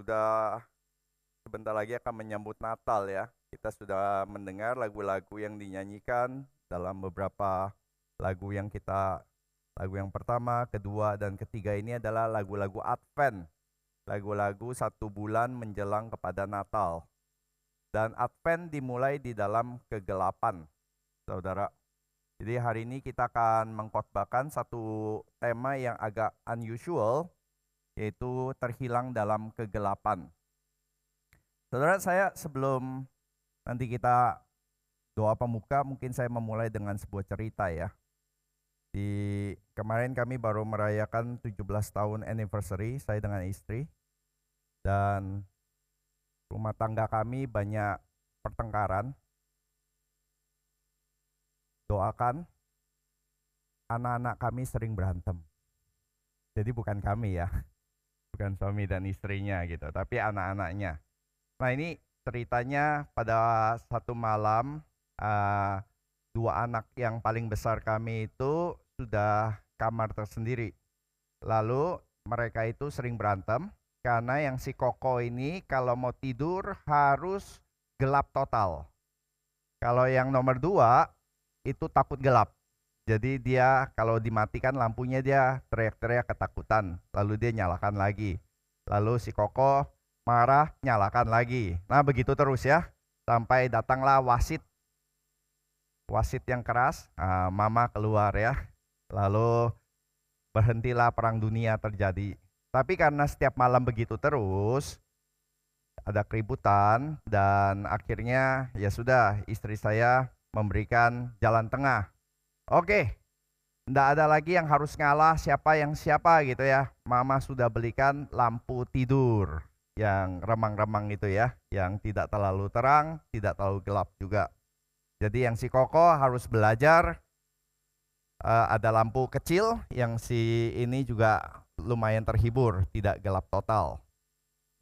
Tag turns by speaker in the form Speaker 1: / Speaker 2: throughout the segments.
Speaker 1: sudah sebentar lagi akan menyambut Natal ya. Kita sudah mendengar lagu-lagu yang dinyanyikan dalam beberapa lagu lagu yang pertama, kedua, dan ketiga ini adalah lagu-lagu Advent. Lagu-lagu 1 bulan menjelang kepada Natal. Dan Advent dimulai di dalam kegelapan, saudara. Jadi hari ini kita akan mengkhotbahkan satu tema yang agak unusual, yaitu terhilang dalam kegelapan. Saudara, saya sebelum nanti kita doa pemuka, mungkin saya memulai dengan sebuah cerita ya. Kemarin kami baru merayakan 17 tahun anniversary saya dengan istri. Dan rumah tangga kami banyak pertengkaran. Doakan, anak-anak kami sering berantem. Jadi bukan kami ya, bukan suami dan istrinya gitu, tapi anak-anaknya. Nah ini ceritanya pada satu malam, 2 anak yang paling besar kami itu sudah kamar tersendiri. Lalu mereka itu sering berantem karena yang si Koko ini kalau mau tidur harus gelap total. Kalau yang nomor 2 itu takut gelap. Jadi dia kalau dimatikan lampunya dia teriak-teriak ketakutan. Lalu dia nyalakan lagi. Lalu si Koko marah, nyalakan lagi. Nah begitu terus ya, sampai datanglah wasit yang keras. Mama keluar ya, lalu berhentilah perang dunia terjadi. Tapi karena setiap malam begitu terus, ada keributan dan akhirnya ya sudah, istri saya memberikan jalan tengah. Oke, enggak ada lagi yang harus ngalah siapa yang siapa gitu ya. Mama sudah belikan lampu tidur yang remang-remang itu ya, yang tidak terlalu terang, tidak terlalu gelap juga. Jadi yang si Koko harus belajar, ada lampu kecil, yang si ini juga lumayan terhibur, tidak gelap total.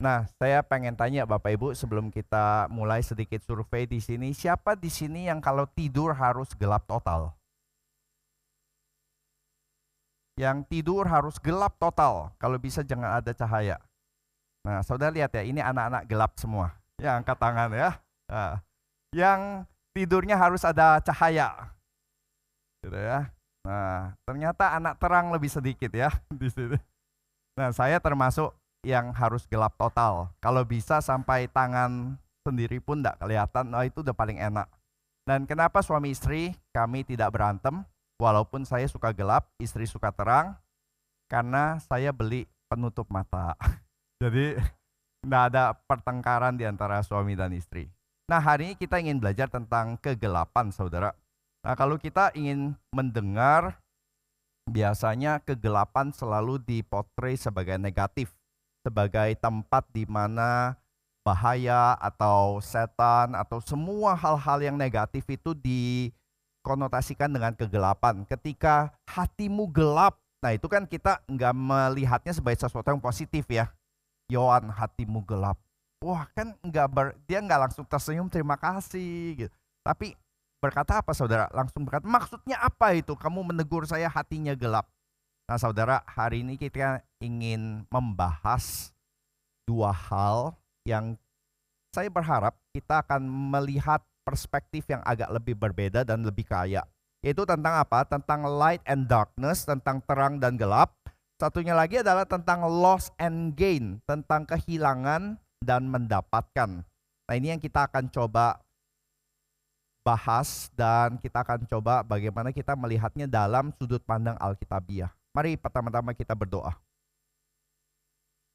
Speaker 1: Nah, saya pengen tanya Bapak Ibu sebelum kita mulai sedikit survei di sini, siapa di sini yang kalau tidur harus gelap total? Yang tidur harus gelap total, kalau bisa jangan ada cahaya. Nah, saudara lihat ya, ini anak-anak gelap semua. Ya, angkat tangan ya. Nah, yang tidurnya harus ada cahaya. Gitu ya. Nah, ternyata anak terang lebih sedikit ya di sini. Nah, saya termasuk yang harus gelap total. Kalau bisa sampai tangan sendiri pun enggak kelihatan, nah itu udah paling enak. Dan kenapa suami istri kami tidak berantem? Walaupun saya suka gelap, istri suka terang, karena saya beli penutup mata. Jadi tidak ada pertengkaran di antara suami dan istri. Nah hari ini kita ingin belajar tentang kegelapan saudara. Nah kalau kita ingin mendengar, biasanya kegelapan selalu dipotret sebagai negatif. Sebagai tempat di mana bahaya atau setan atau semua hal-hal yang negatif itu dikonotasikan dengan kegelapan. Ketika hatimu gelap, nah itu kan kita nggak melihatnya sebagai sesuatu yang positif ya. Yohan, hatimu gelap. Wah kan dia nggak langsung tersenyum terima kasih gitu. Tapi berkata apa saudara? Langsung berkata, maksudnya apa itu? Kamu menegur saya hatinya gelap. Nah saudara, hari ini kita ingin membahas 2 hal yang saya berharap kita akan melihat perspektif yang agak lebih berbeda dan lebih kaya. Yaitu tentang apa? Tentang light and darkness, tentang terang dan gelap. Satunya lagi adalah tentang loss and gain, tentang kehilangan dan mendapatkan. Nah ini yang kita akan coba bahas dan kita akan coba bagaimana kita melihatnya dalam sudut pandang Alkitabiah. Mari pertama-tama kita berdoa.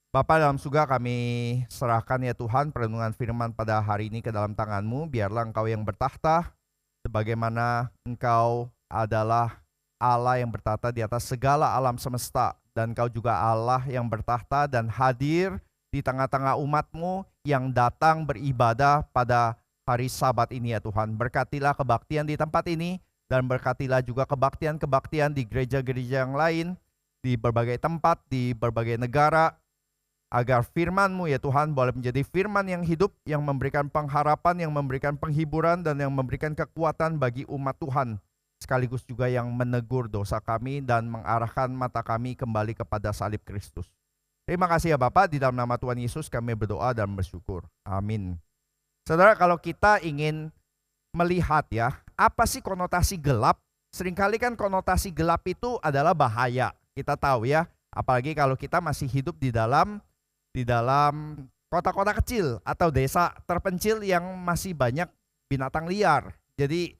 Speaker 1: Bapa dalam surga, kami serahkan ya Tuhan perenungan firman pada hari ini ke dalam tangan-Mu. Biarlah Engkau yang bertahta, sebagaimana Engkau adalah Allah yang bertahta di atas segala alam semesta. Dan Engkau juga Allah yang bertahta dan hadir di tengah-tengah umat-Mu yang datang beribadah pada hari Sabat ini ya Tuhan. Berkatilah kebaktian di tempat ini dan berkatilah juga kebaktian-kebaktian di gereja-gereja yang lain, di berbagai tempat, di berbagai negara, agar firman-Mu ya Tuhan boleh menjadi firman yang hidup, yang memberikan pengharapan, yang memberikan penghiburan, dan yang memberikan kekuatan bagi umat Tuhan. Sekaligus juga yang menegur dosa kami dan mengarahkan mata kami kembali kepada salib Kristus. Terima kasih ya Bapak, di dalam nama Tuhan Yesus kami berdoa dan bersyukur. Amin. Saudara, kalau kita ingin melihat ya, apa sih konotasi gelap? Seringkali kan konotasi gelap itu adalah bahaya. Kita tahu ya, apalagi kalau kita masih hidup di dalam kota-kota kecil atau desa terpencil yang masih banyak binatang liar. Jadi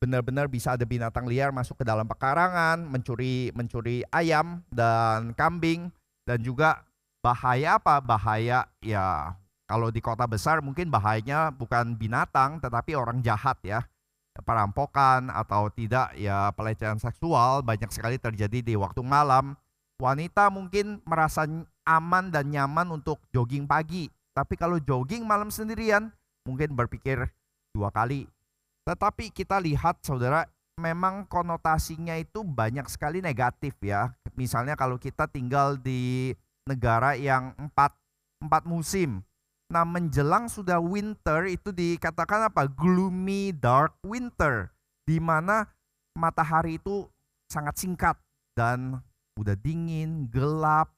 Speaker 1: benar-benar bisa ada binatang liar masuk ke dalam pekarangan, mencuri ayam dan kambing. Dan juga bahaya apa? Bahaya ya, kalau di kota besar mungkin bahayanya bukan binatang tetapi orang jahat ya. Perampokan atau tidak ya, pelecehan seksual banyak sekali terjadi di waktu malam. Wanita mungkin merasa aman dan nyaman untuk jogging pagi, tapi kalau jogging malam sendirian mungkin berpikir 2 kali. Tetapi kita lihat saudara, memang konotasinya itu banyak sekali negatif ya. Misalnya kalau kita tinggal di negara yang empat musim. Nah, menjelang sudah winter itu dikatakan apa? Gloomy dark winter, di mana matahari itu sangat singkat dan udah dingin, gelap,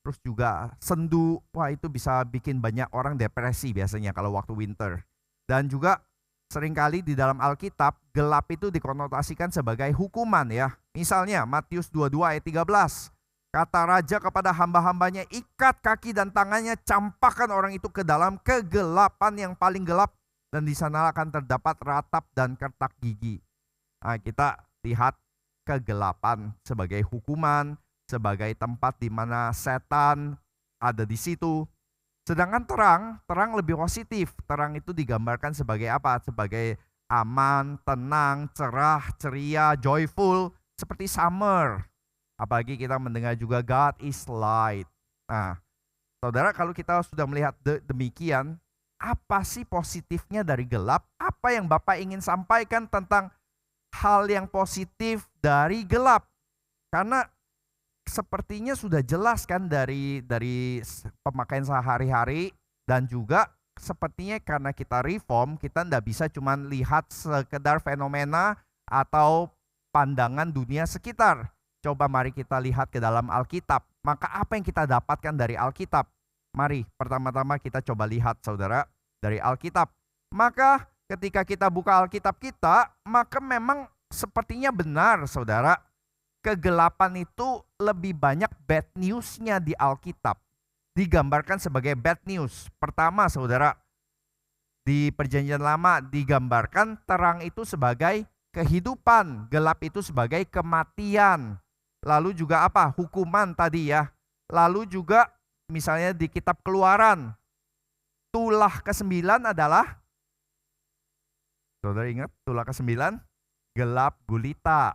Speaker 1: terus juga sendu. Wah, itu bisa bikin banyak orang depresi biasanya kalau waktu winter. Dan juga seringkali di dalam Alkitab, gelap itu dikonotasikan sebagai hukuman ya. Misalnya Matius 22 ayat 13. Kata raja kepada hamba-hambanya, ikat kaki dan tangannya, campakkan orang itu ke dalam kegelapan yang paling gelap, dan di sana akan terdapat ratap dan kertak gigi. Nah, kita lihat kegelapan sebagai hukuman, sebagai tempat di mana setan ada di situ. Sedangkan terang lebih positif. Terang itu digambarkan sebagai apa? Sebagai aman, tenang, cerah, ceria, joyful, seperti summer. Apalagi kita mendengar juga God is light. Nah, saudara, kalau kita sudah melihat demikian, apa sih positifnya dari gelap? Apa yang Bapak ingin sampaikan tentang hal yang positif dari gelap? Karena sepertinya sudah jelas kan dari pemakaian sehari-hari, dan juga sepertinya karena kita reform, kita tidak bisa cuma lihat sekedar fenomena atau pandangan dunia sekitar. Coba mari kita lihat ke dalam Alkitab. Maka apa yang kita dapatkan dari Alkitab? Mari pertama-tama kita coba lihat saudara dari Alkitab. Maka ketika kita buka Alkitab kita, maka memang sepertinya benar saudara, kegelapan itu lebih banyak bad news-nya di Alkitab. Digambarkan sebagai bad news. Pertama saudara, di Perjanjian Lama digambarkan terang itu sebagai kehidupan, gelap itu sebagai kematian. Lalu juga apa? Hukuman tadi ya. Lalu juga misalnya di kitab Keluaran, tulah ke-9 adalah, saudara ingat tulah ke-9? Gelap gulita,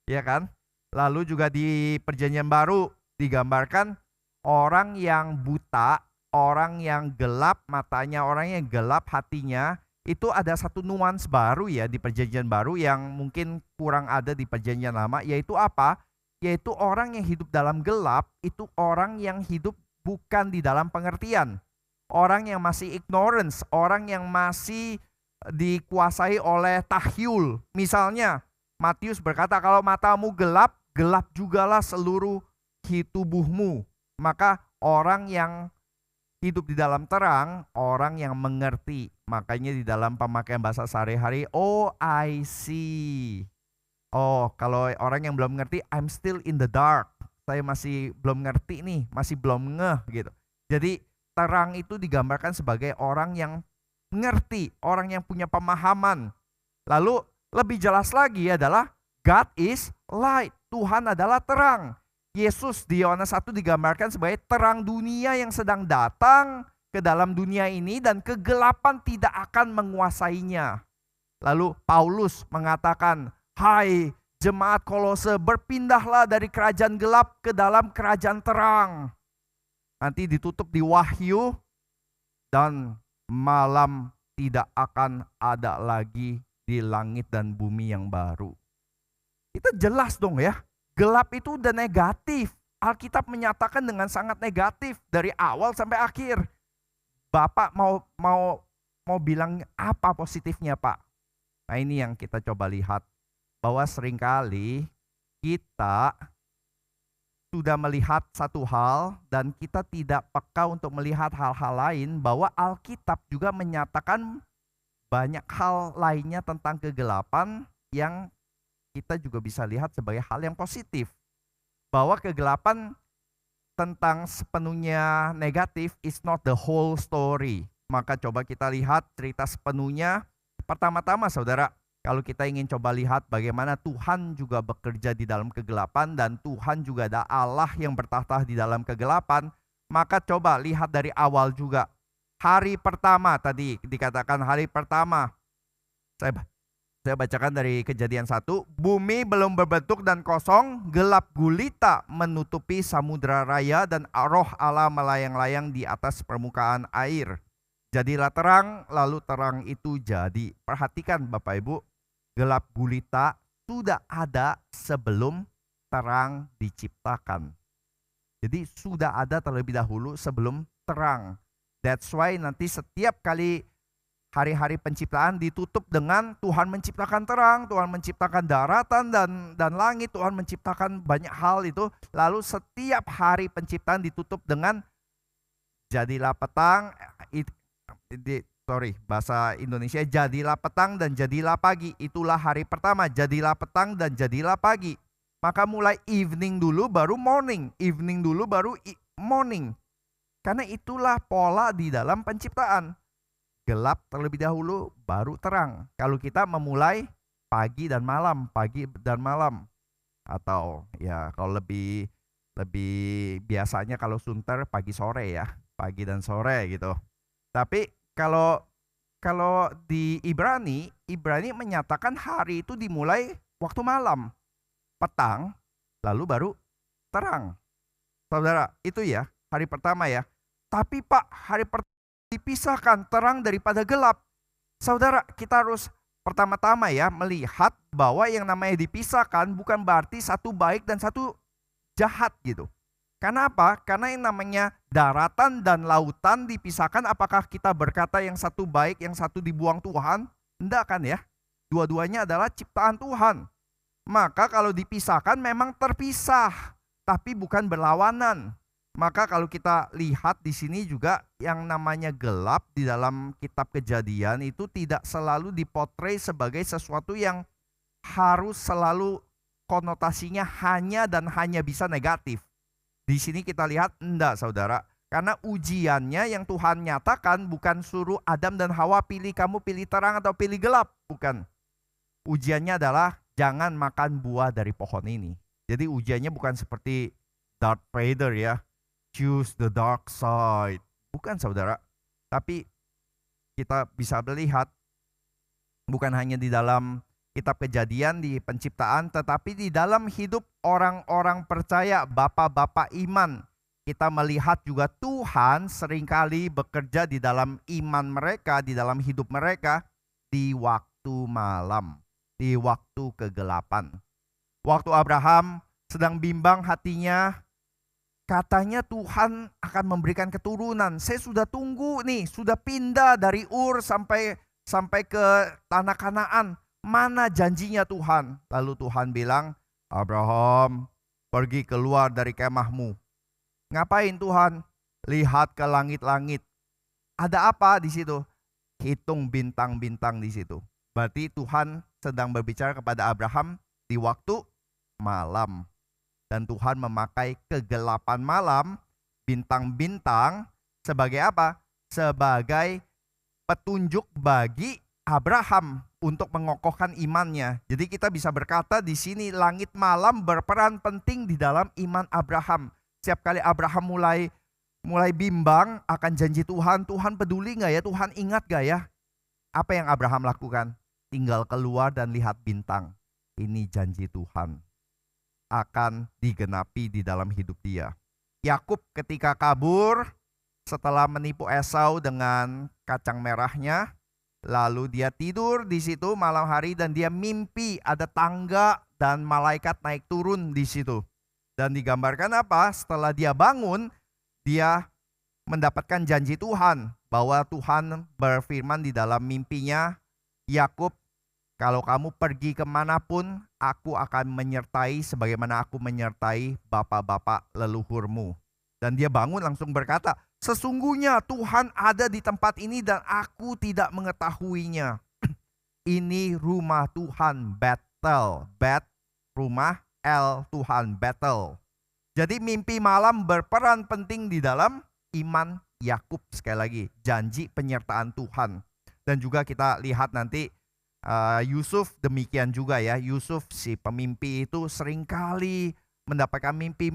Speaker 1: ya kan? Lalu juga di Perjanjian Baru digambarkan orang yang buta, orang yang gelap matanya, orang yang gelap hatinya. Itu ada satu nuans baru ya di Perjanjian Baru yang mungkin kurang ada di Perjanjian Lama, yaitu apa? Yaitu orang yang hidup dalam gelap, itu orang yang hidup bukan di dalam pengertian. Orang yang masih ignorance, orang yang masih dikuasai oleh tahyul. Misalnya Matius berkata, kalau matamu gelap, gelap jugalah seluruh tubuhmu. Maka orang yang hidup di dalam terang, orang yang mengerti. Makanya di dalam pemakaian bahasa sehari-hari, oh I see. Oh, kalau orang yang belum ngerti, I'm still in the dark. Saya masih belum ngerti nih, masih belum ngeh gitu. Jadi terang itu digambarkan sebagai orang yang mengerti, orang yang punya pemahaman. Lalu lebih jelas lagi adalah God is light. Tuhan adalah terang. Yesus di Yohanes 1 digambarkan sebagai terang dunia yang sedang datang ke dalam dunia ini, dan kegelapan tidak akan menguasainya. Lalu Paulus mengatakan, hai jemaat Kolose, berpindahlah dari kerajaan gelap ke dalam kerajaan terang. Nanti ditutup di Wahyu, dan malam tidak akan ada lagi di langit dan bumi yang baru. Itu jelas dong ya, gelap itu udah negatif. Alkitab menyatakan dengan sangat negatif dari awal sampai akhir. Bapak mau bilang apa positifnya Pak? Nah, ini yang kita coba lihat, bahwa seringkali kita sudah melihat satu hal dan kita tidak peka untuk melihat hal-hal lain, bahwa Alkitab juga menyatakan banyak hal lainnya tentang kegelapan yang kita juga bisa lihat sebagai hal yang positif. Bahwa kegelapan tentang sepenuhnya negatif is not the whole story. Maka coba kita lihat cerita sepenuhnya. Pertama-tama saudara, kalau kita ingin coba lihat bagaimana Tuhan juga bekerja di dalam kegelapan dan Tuhan juga ada Allah yang bertahta di dalam kegelapan, maka coba lihat dari awal juga. Hari pertama tadi dikatakan hari pertama. Saya bacakan dari Kejadian 1. Bumi belum berbentuk dan kosong, gelap gulita menutupi samudra raya dan roh Allah melayang-layang di atas permukaan air. Jadilah terang, lalu terang itu jadi. Perhatikan Bapak Ibu, gelap gulita sudah ada sebelum terang diciptakan. Jadi sudah ada terlebih dahulu sebelum terang. That's why nanti setiap kali hari-hari penciptaan ditutup dengan Tuhan menciptakan terang, Tuhan menciptakan daratan dan langit, Tuhan menciptakan banyak hal itu. Lalu setiap hari penciptaan ditutup dengan jadilah petang, bahasa Indonesia jadilah petang dan jadilah pagi. Itulah hari pertama, jadilah petang dan jadilah pagi. Maka mulai evening dulu baru morning, evening dulu baru morning. Karena itulah pola di dalam penciptaan. Gelap terlebih dahulu baru terang. Kalau kita memulai pagi dan malam, pagi dan malam. Atau ya kalau lebih biasanya kalau sunter pagi sore ya, pagi dan sore gitu. Tapi kalau di Ibrani menyatakan hari itu dimulai waktu malam, petang, lalu baru terang. Saudara, itu ya hari pertama ya. Tapi Pak, hari pertama dipisahkan terang daripada gelap. Saudara, kita harus pertama-tama ya melihat bahwa yang namanya dipisahkan bukan berarti satu baik dan satu jahat gitu. Karena apa? Karena yang namanya daratan dan lautan dipisahkan, apakah kita berkata yang satu baik, yang satu dibuang Tuhan? Enggak kan ya? Dua-duanya adalah ciptaan Tuhan. Maka kalau dipisahkan memang terpisah, tapi bukan berlawanan. Maka kalau kita lihat di sini juga yang namanya gelap di dalam kitab Kejadian itu tidak selalu dipotret sebagai sesuatu yang harus selalu konotasinya hanya dan hanya bisa negatif. Di sini kita lihat enggak saudara, karena ujiannya yang Tuhan nyatakan bukan suruh Adam dan Hawa kamu pilih terang atau pilih gelap, bukan. Ujiannya adalah jangan makan buah dari pohon ini. Jadi ujiannya bukan seperti Darth Vader ya, choose the dark side. Bukan saudara, tapi kita bisa melihat bukan hanya di dalam kitab Kejadian di penciptaan, tetapi di dalam hidup orang-orang percaya, bapak-bapak iman. Kita melihat juga Tuhan seringkali bekerja di dalam iman mereka, di dalam hidup mereka, di waktu malam, di waktu kegelapan. Waktu Abraham sedang bimbang hatinya, katanya Tuhan akan memberikan keturunan. Saya sudah tunggu nih, sudah pindah dari Ur sampai ke tanah Kanaan. Mana janjinya Tuhan? Lalu Tuhan bilang, Abraham, pergi keluar dari kemahmu. Ngapain Tuhan? Lihat ke langit-langit. Ada apa di situ? Hitung bintang-bintang di situ. Berarti Tuhan sedang berbicara kepada Abraham di waktu malam. Dan Tuhan memakai kegelapan malam, bintang-bintang sebagai apa? Sebagai petunjuk bagi Abraham untuk mengokohkan imannya. Jadi kita bisa berkata di sini langit malam berperan penting di dalam iman Abraham. Setiap kali Abraham mulai bimbang akan janji Tuhan, Tuhan peduli nggak ya? Tuhan ingat nggak ya? Apa yang Abraham lakukan? Tinggal keluar dan lihat bintang. Ini janji Tuhan akan digenapi di dalam hidup dia. Yakub ketika kabur setelah menipu Esau dengan kacang merahnya, lalu dia tidur di situ malam hari dan dia mimpi ada tangga dan malaikat naik turun di situ. Dan digambarkan apa? Setelah dia bangun, dia mendapatkan janji Tuhan bahwa Tuhan berfirman di dalam mimpinya, Yakub, Kalau kamu pergi kemanapun, aku akan menyertai sebagaimana aku menyertai bapak-bapak leluhurmu. Dan dia bangun langsung berkata, sesungguhnya Tuhan ada di tempat ini dan aku tidak mengetahuinya. Ini rumah Tuhan, Bethel. Bet, rumah, El, Tuhan, Bethel. Jadi mimpi malam berperan penting di dalam iman Yakub. Sekali lagi, janji penyertaan Tuhan. Dan juga kita lihat nanti Yusuf demikian juga ya. Yusuf si pemimpi itu seringkali mendapatkan mimpi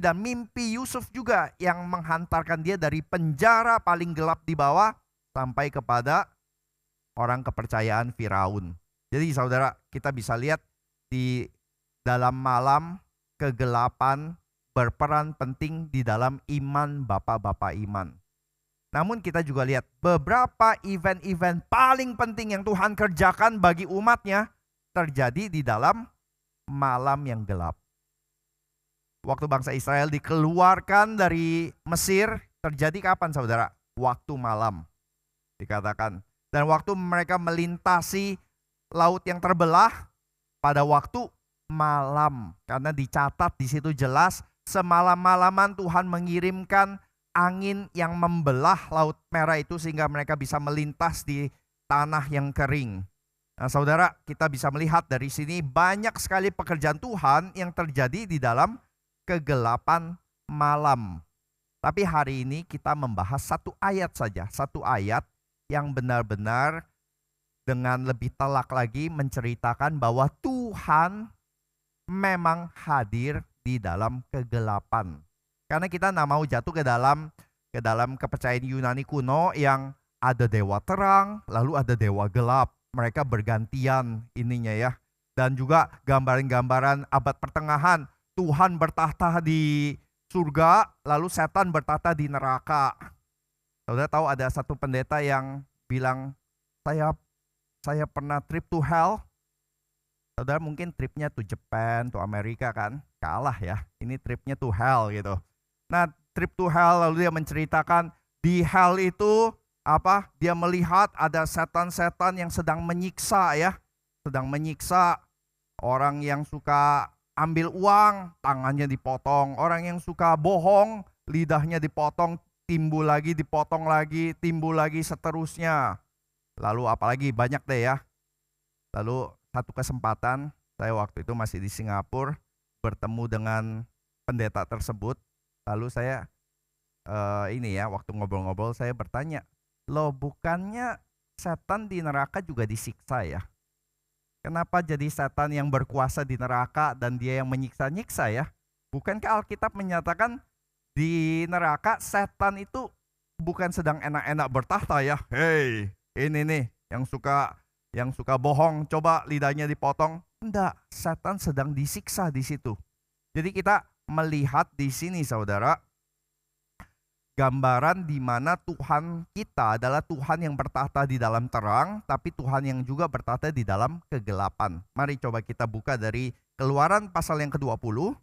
Speaker 1: dan mimpi Yusuf juga yang menghantarkan dia dari penjara paling gelap di bawah sampai kepada orang kepercayaan Firaun. Jadi saudara, kita bisa lihat di dalam malam kegelapan berperan penting di dalam iman bapak-bapak iman. Namun kita juga lihat beberapa event-event paling penting yang Tuhan kerjakan bagi umatnya terjadi di dalam malam yang gelap. Waktu bangsa Israel dikeluarkan dari Mesir terjadi kapan saudara? Waktu malam dikatakan. Dan waktu mereka melintasi laut yang terbelah pada waktu malam. Karena dicatat di situ jelas semalam-malaman Tuhan mengirimkan angin yang membelah laut merah itu sehingga mereka bisa melintas di tanah yang kering. Nah saudara, kita bisa melihat dari sini banyak sekali pekerjaan Tuhan yang terjadi di dalam kegelapan malam. Tapi hari ini kita membahas satu ayat saja, satu ayat yang benar-benar dengan lebih telak lagi menceritakan bahwa Tuhan memang hadir di dalam kegelapan. Karena kita tidak mau jatuh ke dalam kepercayaan Yunani kuno yang ada dewa terang, lalu ada dewa gelap. Mereka bergantian ininya ya. Dan juga gambaran-gambaran abad pertengahan. Tuhan bertahta di surga, lalu setan bertahta di neraka. Saudara tahu ada satu pendeta yang bilang, saya pernah trip to hell. Saudara mungkin tripnya to Japan, to Amerika kan. Kalah ya, ini tripnya to hell gitu. Nah, trip to hell lalu dia menceritakan di hell itu apa? Dia melihat ada setan-setan yang sedang menyiksa ya. Sedang menyiksa orang yang suka ambil uang, tangannya dipotong. Orang yang suka bohong, lidahnya dipotong, timbul lagi, dipotong lagi, timbul lagi seterusnya. Lalu apalagi banyak deh ya. Lalu satu kesempatan, saya waktu itu masih di Singapura, bertemu dengan pendeta tersebut. Lalu saya waktu ngobrol-ngobrol saya bertanya, loh bukannya setan di neraka juga disiksa ya? Kenapa jadi setan yang berkuasa di neraka dan dia yang menyiksa-nyiksa ya? Bukankah Alkitab menyatakan di neraka setan itu bukan sedang enak-enak bertahta ya? Hei, ini nih yang suka bohong, coba lidahnya dipotong. Enggak, setan sedang disiksa di situ. Jadi kita melihat di sini saudara, gambaran di mana Tuhan kita adalah Tuhan yang bertahta di dalam terang, tapi Tuhan yang juga bertahta di dalam kegelapan. Mari coba kita buka dari Keluaran pasal yang ke-20.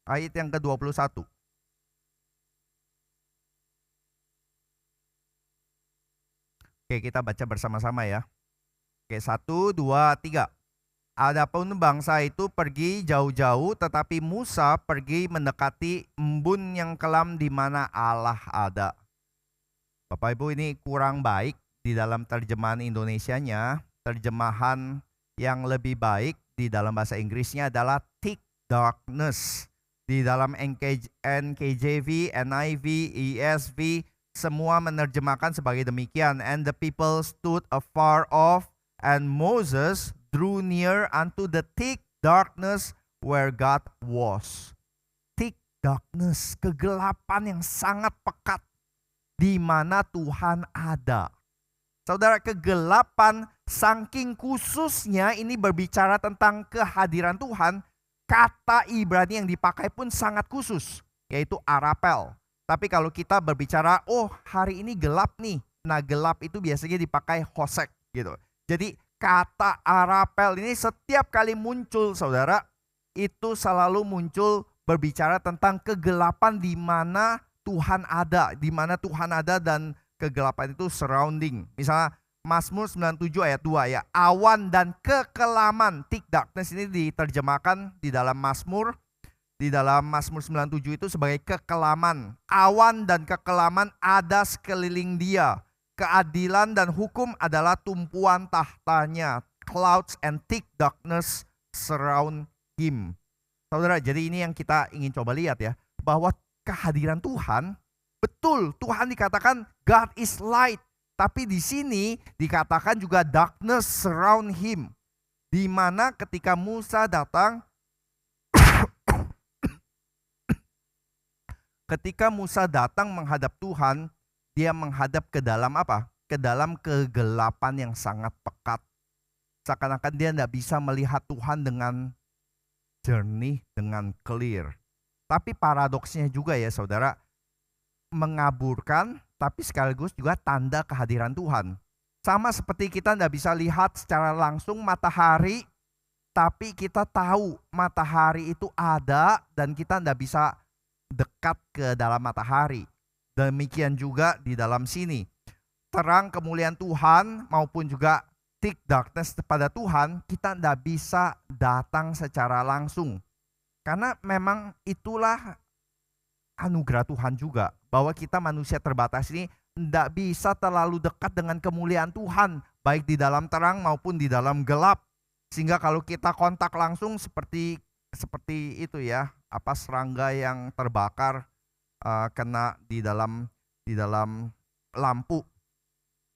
Speaker 1: Ayat yang ke-21. Oke, kita baca bersama-sama ya. Oke, 1, 2, 3. Adapun bangsa itu pergi jauh-jauh, tetapi Musa pergi mendekati embun yang kelam di mana Allah ada. Bapak Ibu, ini kurang baik di dalam terjemahan Indonesianya. Terjemahan yang lebih baik di dalam bahasa Inggrisnya adalah thick darkness. Di dalam NKJV, NIV, ESV, semua menerjemahkan sebagai demikian. And the people stood afar off, and Moses drew near unto the thick darkness where God was. Thick darkness, kegelapan yang sangat pekat di mana Tuhan ada. Saudara, kegelapan saking khususnya ini berbicara tentang kehadiran Tuhan. Kata Ibrani yang dipakai pun sangat khusus, yaitu arapel. Tapi kalau kita berbicara, oh hari ini gelap nih. Nah gelap itu biasanya dipakai hosek gitu. Jadi kata arapel ini setiap kali muncul saudara, itu selalu muncul berbicara tentang kegelapan di mana Tuhan ada, di mana Tuhan ada dan kegelapan itu surrounding. Misalnya Mazmur 97 ayat 2 ya, awan dan kekelaman, thick darkness ini diterjemahkan di dalam Mazmur 97 itu sebagai kekelaman. Awan dan kekelaman ada sekeliling dia. Keadilan dan hukum adalah tumpuan tahtanya. Clouds and thick darkness surround him. Saudara, jadi ini yang kita ingin coba lihat ya, bahwa kehadiran Tuhan, betul Tuhan dikatakan God is light. Tapi di sini dikatakan juga darkness surround him. Di mana ketika Musa datang, ketika Musa datang menghadap Tuhan, dia menghadap ke dalam apa? Ke dalam kegelapan yang sangat pekat. Seakan-akan dia tidak bisa melihat Tuhan dengan jernih, dengan clear. Tapi paradoksnya juga ya saudara, mengaburkan tapi sekaligus juga tanda kehadiran Tuhan. Sama seperti kita tidak bisa lihat secara langsung matahari, tapi kita tahu matahari itu ada dan kita tidak bisa dekat ke dalam matahari. Demikian juga di dalam sini. Terang kemuliaan Tuhan maupun juga thick darkness kepada Tuhan, kita tidak bisa datang secara langsung. Karena memang itulah anugerah Tuhan juga, bahwa kita manusia terbatas ini tidak bisa terlalu dekat dengan kemuliaan Tuhan, baik di dalam terang maupun di dalam gelap. Sehingga kalau kita kontak langsung seperti itu ya, apa serangga yang terbakar kena di dalam lampu.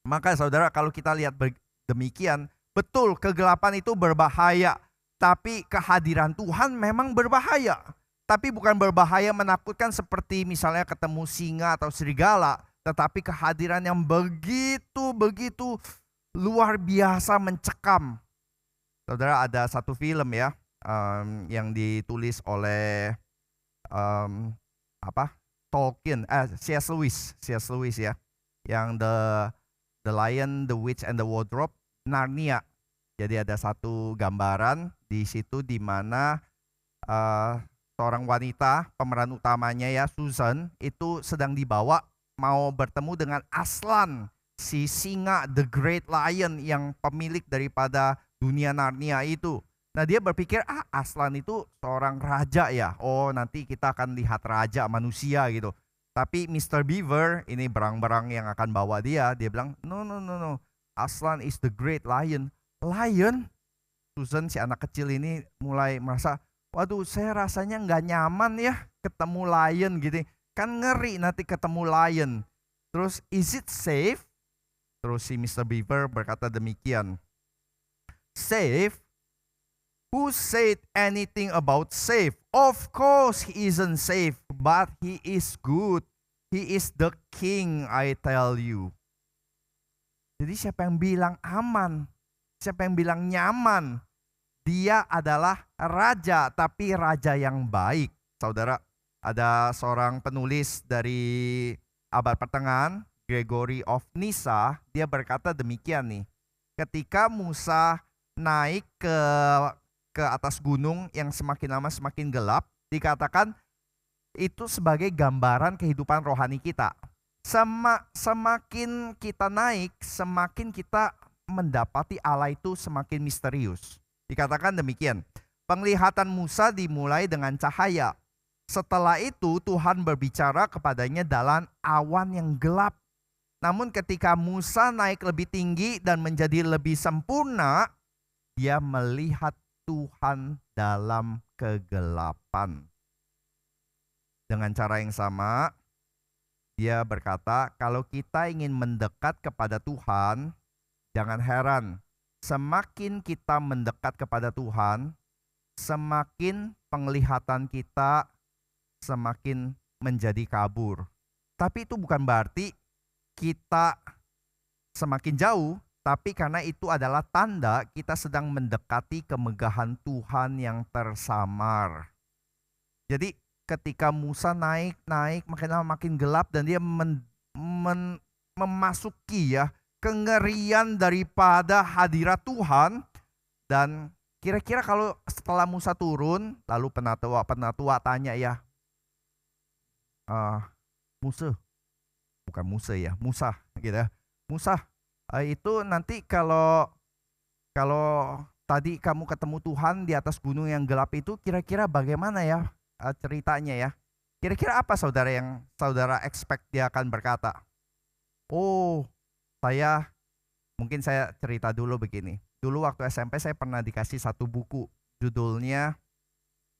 Speaker 1: Maka saudara, kalau kita lihat demikian, betul kegelapan itu berbahaya, tapi kehadiran Tuhan memang berbahaya. Tapi bukan berbahaya menakutkan seperti misalnya ketemu singa atau serigala, tetapi kehadiran yang begitu luar biasa mencekam. Saudara, ada satu film ya yang ditulis oleh Tolkien, C.S. Lewis ya, yang The Lion, the Witch and the Wardrobe, Narnia. Jadi ada satu gambaran di situ di mana seorang wanita, pemeran utamanya ya, Susan, itu sedang dibawa mau bertemu dengan Aslan, si singa, the great lion yang pemilik daripada dunia Narnia itu. Nah dia berpikir, Aslan itu seorang raja ya, oh nanti kita akan lihat raja manusia gitu. Tapi Mr. Beaver, ini berang-berang yang akan bawa dia bilang, no, Aslan is the great lion. Lion? Susan, si anak kecil ini mulai merasa, waduh saya rasanya nggak nyaman ya ketemu lion gitu. Kan ngeri nanti ketemu lion. Terus, is it safe? Terus si Mr. Beaver berkata demikian. Safe? Who said anything about safe? Of course he isn't safe, but he is good. He is the king, I tell you. Jadi siapa yang bilang aman? Siapa yang bilang nyaman? Dia adalah raja, tapi raja yang baik. Saudara, ada seorang penulis dari abad pertengahan, Gregory of Nyssa, dia berkata demikian nih. Ketika Musa naik ke atas gunung yang semakin lama semakin gelap, dikatakan itu sebagai gambaran kehidupan rohani kita. Semakin kita naik, semakin kita mendapati Allah itu semakin misterius. Dikatakan demikian, penglihatan Musa dimulai dengan cahaya. Setelah itu Tuhan berbicara kepadanya dalam awan yang gelap. Namun ketika Musa naik lebih tinggi dan menjadi lebih sempurna, dia melihat Tuhan dalam kegelapan. Dengan cara yang sama, dia berkata, kalau kita ingin mendekat kepada Tuhan, jangan heran, semakin kita mendekat kepada Tuhan, semakin penglihatan kita semakin menjadi kabur. Tapi itu bukan berarti kita semakin jauh, tapi karena itu adalah tanda kita sedang mendekati kemegahan Tuhan yang tersamar. Jadi ketika Musa naik makin lama makin gelap dan dia memasuki ya kengerian daripada hadirat Tuhan. Dan kira-kira kalau setelah Musa turun, lalu penatua tanya ya, Musa, bukan Musa ya, Musa gitu ya. Musa, itu nanti kalau tadi kamu ketemu Tuhan di atas gunung yang gelap itu, kira-kira bagaimana ya ceritanya ya? Kira-kira apa saudara yang saudara expect dia akan berkata? Oh, mungkin saya cerita dulu begini. Dulu waktu SMP saya pernah dikasih satu buku, judulnya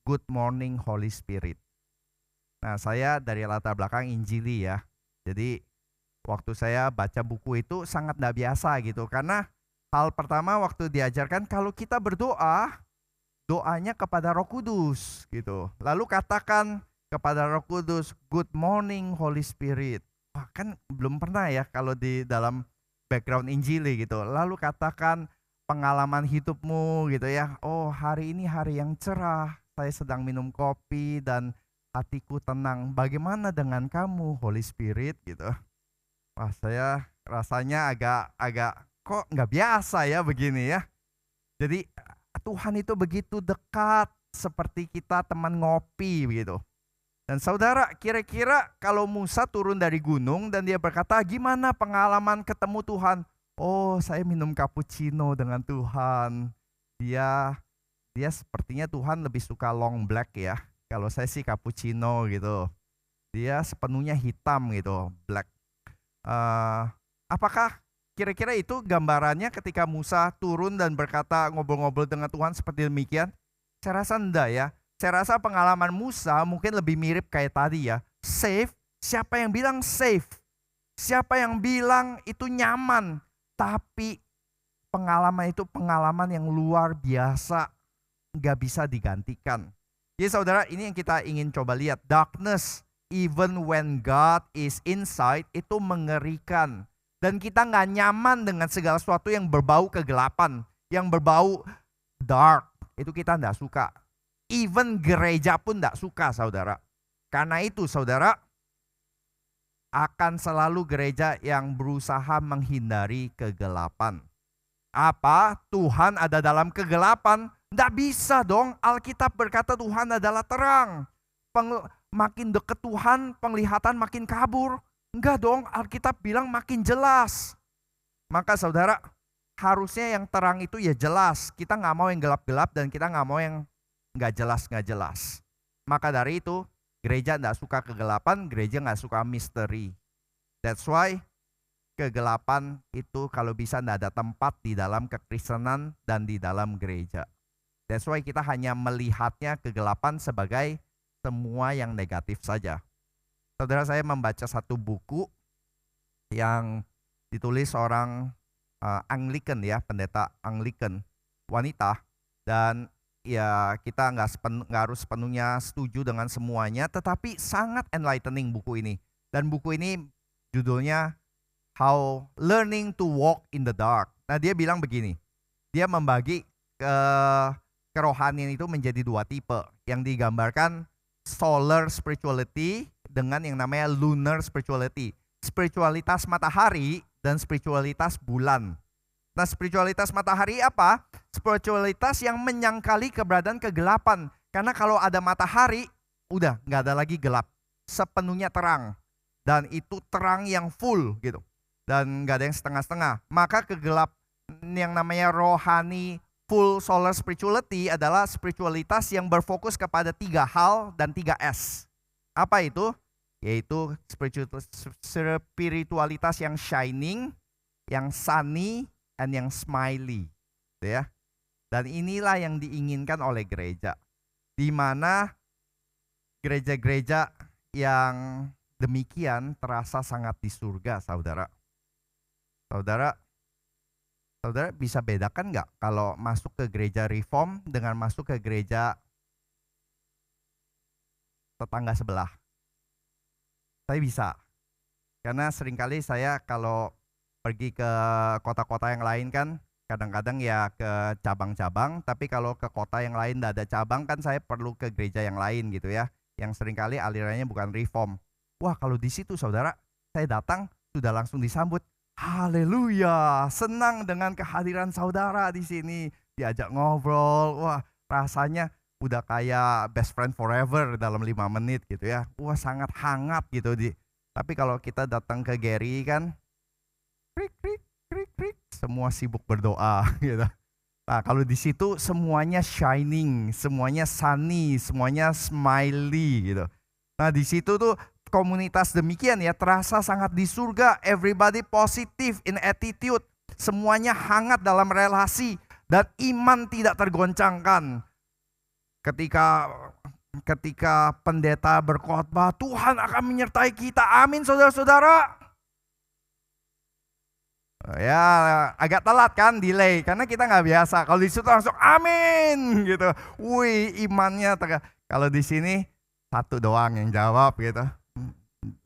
Speaker 1: Good Morning Holy Spirit. Nah, saya dari latar belakang Injili ya. Jadi waktu saya baca buku itu sangat tidak biasa gitu. Karena hal pertama waktu diajarkan kalau kita berdoa, doanya kepada Roh Kudus gitu. Lalu katakan kepada Roh Kudus, Good Morning Holy Spirit. Wah, kan belum pernah ya kalau di dalam background Injili gitu. Lalu katakan pengalaman hidupmu gitu ya. Oh, hari ini hari yang cerah. Saya sedang minum kopi dan hatiku tenang. Bagaimana dengan kamu, Holy Spirit gitu. Wah, saya rasanya agak kok nggak biasa ya begini ya. Jadi Tuhan itu begitu dekat seperti kita teman ngopi begitu. Dan saudara, kira-kira kalau Musa turun dari gunung dan dia berkata, gimana pengalaman ketemu Tuhan? Oh, saya minum cappuccino dengan Tuhan. Dia sepertinya Tuhan lebih suka long black ya. Kalau saya sih cappuccino gitu. Dia sepenuhnya hitam gitu, black. Apakah kira-kira itu gambarannya ketika Musa turun dan berkata ngobrol-ngobrol dengan Tuhan seperti demikian? Saya rasa enggak ya. Saya rasa pengalaman Musa mungkin lebih mirip kayak tadi ya. Safe, siapa yang bilang safe? Siapa yang bilang itu nyaman? Tapi pengalaman itu pengalaman yang luar biasa, nggak bisa digantikan. Jadi saudara, ini yang kita ingin coba lihat. Darkness, even when God is inside, itu mengerikan. Dan kita nggak nyaman dengan segala sesuatu yang berbau kegelapan, yang berbau dark. Itu kita nggak suka. Even gereja pun tidak suka saudara. Karena itu saudara, akan selalu gereja yang berusaha menghindari kegelapan. Apa? Tuhan ada dalam kegelapan? Tidak bisa dong. Alkitab berkata Tuhan adalah terang. Makin dekat Tuhan, penglihatan makin kabur. Enggak dong, Alkitab bilang makin jelas. Maka saudara, harusnya yang terang itu ya jelas. Kita nggak mau yang gelap-gelap dan kita nggak mau yang nggak jelas. Maka dari itu, gereja nggak suka kegelapan, gereja nggak suka misteri. That's why kegelapan itu kalau bisa nggak ada tempat di dalam kekristenan dan di dalam gereja. That's why kita hanya melihatnya kegelapan sebagai semua yang negatif saja. Saudara, saya membaca satu buku yang ditulis orang Anglican ya, pendeta Anglican wanita. Dan ya kita nggak harus sepenuhnya setuju dengan semuanya, tetapi sangat enlightening buku ini. Dan buku ini judulnya How Learning to Walk in the Dark. Nah, dia bilang begini, dia membagi kerohanian itu menjadi dua tipe, yang digambarkan solar spirituality dengan yang namanya lunar spirituality. Spiritualitas matahari dan spiritualitas bulan. Nah, spiritualitas matahari apa? Spiritualitas yang menyangkali keberadaan kegelapan. Karena kalau ada matahari, udah nggak ada lagi gelap. Sepenuhnya terang. Dan itu terang yang full gitu. Dan nggak ada yang setengah-setengah. Maka kegelapan yang namanya rohani full solar spirituality adalah spiritualitas yang berfokus kepada 3 hal dan 3 S. Apa itu? Yaitu spiritualitas yang shining, yang sunny, dan yang smiley, ya. Dan inilah yang diinginkan oleh gereja, di mana gereja-gereja yang demikian terasa sangat di surga, saudara. Saudara bisa bedakan nggak kalau masuk ke gereja reform dengan masuk ke gereja tetangga sebelah? Saya bisa, karena seringkali saya kalau pergi ke kota-kota yang lain kan, kadang-kadang ya ke cabang-cabang, tapi kalau ke kota yang lain tidak ada cabang kan saya perlu ke gereja yang lain gitu ya, yang seringkali alirannya bukan reform. Wah, kalau di situ saudara, saya datang sudah langsung disambut, haleluya, senang dengan kehadiran saudara di sini, diajak ngobrol, wah rasanya udah kayak best friend forever dalam 5 menit gitu ya, wah sangat hangat gitu Tapi kalau kita datang ke Gary kan, krik, krik, krik, krik, semua sibuk berdoa gitu. Nah, kalau di situ semuanya shining, semuanya sunny, semuanya smiley gitu. Nah, di situ tuh komunitas demikian ya, terasa sangat di surga, everybody positive in attitude, semuanya hangat dalam relasi dan iman tidak tergoncangkan. Ketika pendeta berkhotbah, Tuhan akan menyertai kita. Amin, saudara-saudara. Ya agak telat kan, delay, karena kita nggak biasa. Kalau di situ langsung amin gitu. Wih, imannya. Kalau di sini satu doang yang jawab gitu.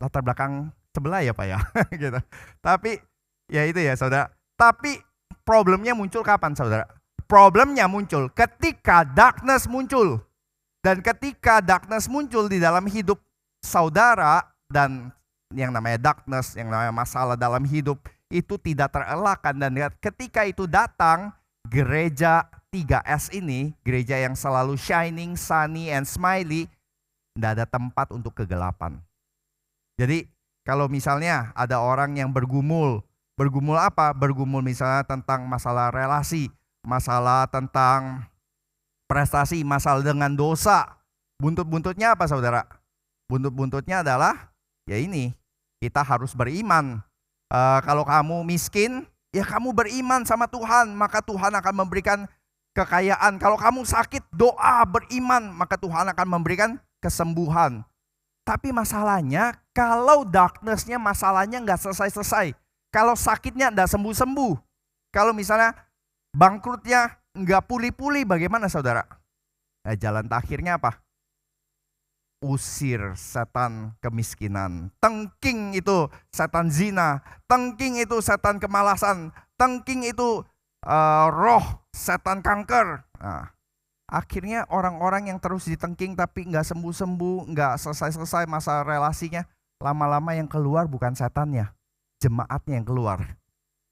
Speaker 1: Latar belakang sebelah ya Pak ya gitu. Tapi ya itu ya saudara. Tapi problemnya muncul kapan saudara? Problemnya muncul ketika darkness muncul. Dan ketika darkness muncul di dalam hidup saudara, dan yang namanya darkness, yang namanya masalah dalam hidup, itu tidak terelakkan. Dan ketika itu datang, gereja 3S ini, gereja yang selalu shining, sunny, and smiley, tidak ada tempat untuk kegelapan. Jadi kalau misalnya ada orang yang bergumul apa? Bergumul misalnya tentang masalah relasi, masalah tentang prestasi, masalah dengan dosa. Buntut-buntutnya apa saudara? Buntut-buntutnya adalah ya ini, kita harus beriman. Kalau kamu miskin, ya kamu beriman sama Tuhan, maka Tuhan akan memberikan kekayaan. Kalau kamu sakit, doa beriman, maka Tuhan akan memberikan kesembuhan. Tapi masalahnya, kalau darkness-nya masalahnya nggak selesai-selesai. Kalau sakitnya nggak sembuh-sembuh. Kalau misalnya bangkrutnya nggak pulih-pulih, bagaimana saudara? Nah, jalan akhirnya apa? Usir setan kemiskinan. Tengking itu setan zina. Tengking itu setan kemalasan. Tengking itu roh setan kanker. Nah, akhirnya orang-orang yang terus ditengking tapi nggak sembuh-sembuh, nggak selesai-selesai masa relasinya, lama-lama yang keluar bukan setannya, jemaatnya yang keluar.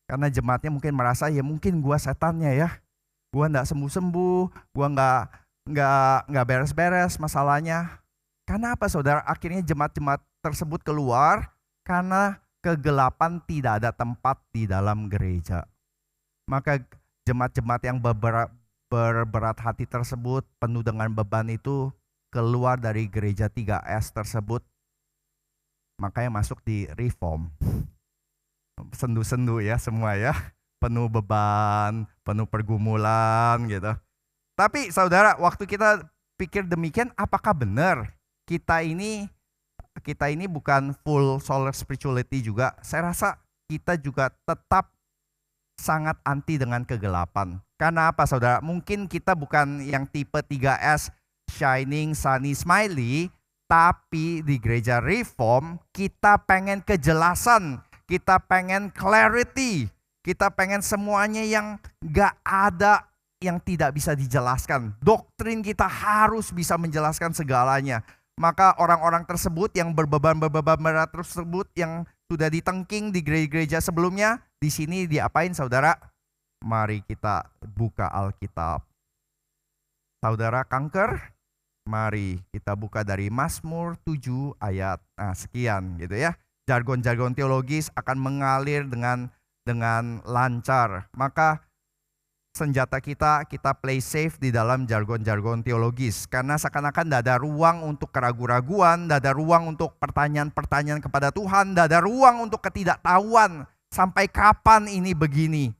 Speaker 1: Karena jemaatnya mungkin merasa ya mungkin gua setannya ya, gua nggak sembuh-sembuh, gua nggak beres-beres masalahnya. Karena apa saudara? Akhirnya jemaat-jemaat tersebut keluar karena kegelapan tidak ada tempat di dalam gereja. Maka jemaat-jemaat yang berberat hati tersebut, penuh dengan beban itu, keluar dari gereja 3S tersebut. Makanya masuk di reform. Sendu-sendu ya semua ya. Penuh beban, penuh pergumulan gitu. Tapi saudara, waktu kita pikir demikian, apakah benar kita ini bukan full solar spirituality juga? Saya rasa kita juga tetap sangat anti dengan kegelapan. Karena apa saudara? Mungkin kita bukan yang tipe 3S, shining, sunny, smiley, tapi di gereja reform kita pengen kejelasan, kita pengen clarity, kita pengen semuanya yang gak ada yang tidak bisa dijelaskan. Doktrin kita harus bisa menjelaskan segalanya. Maka orang-orang tersebut yang berbeban berat tersebut yang sudah ditengking di gereja-gereja sebelumnya, di sini diapain saudara? Mari kita buka Alkitab. Saudara kanker, mari kita buka dari Mazmur 7 ayat sekian gitu ya. Jargon-jargon teologis akan mengalir dengan lancar. Maka senjata kita play safe di dalam jargon-jargon teologis. Karena seakan-akan tidak ada ruang untuk keraguan-raguan, tidak ada ruang untuk pertanyaan-pertanyaan kepada Tuhan, tidak ada ruang untuk ketidaktahuan. Sampai kapan ini begini?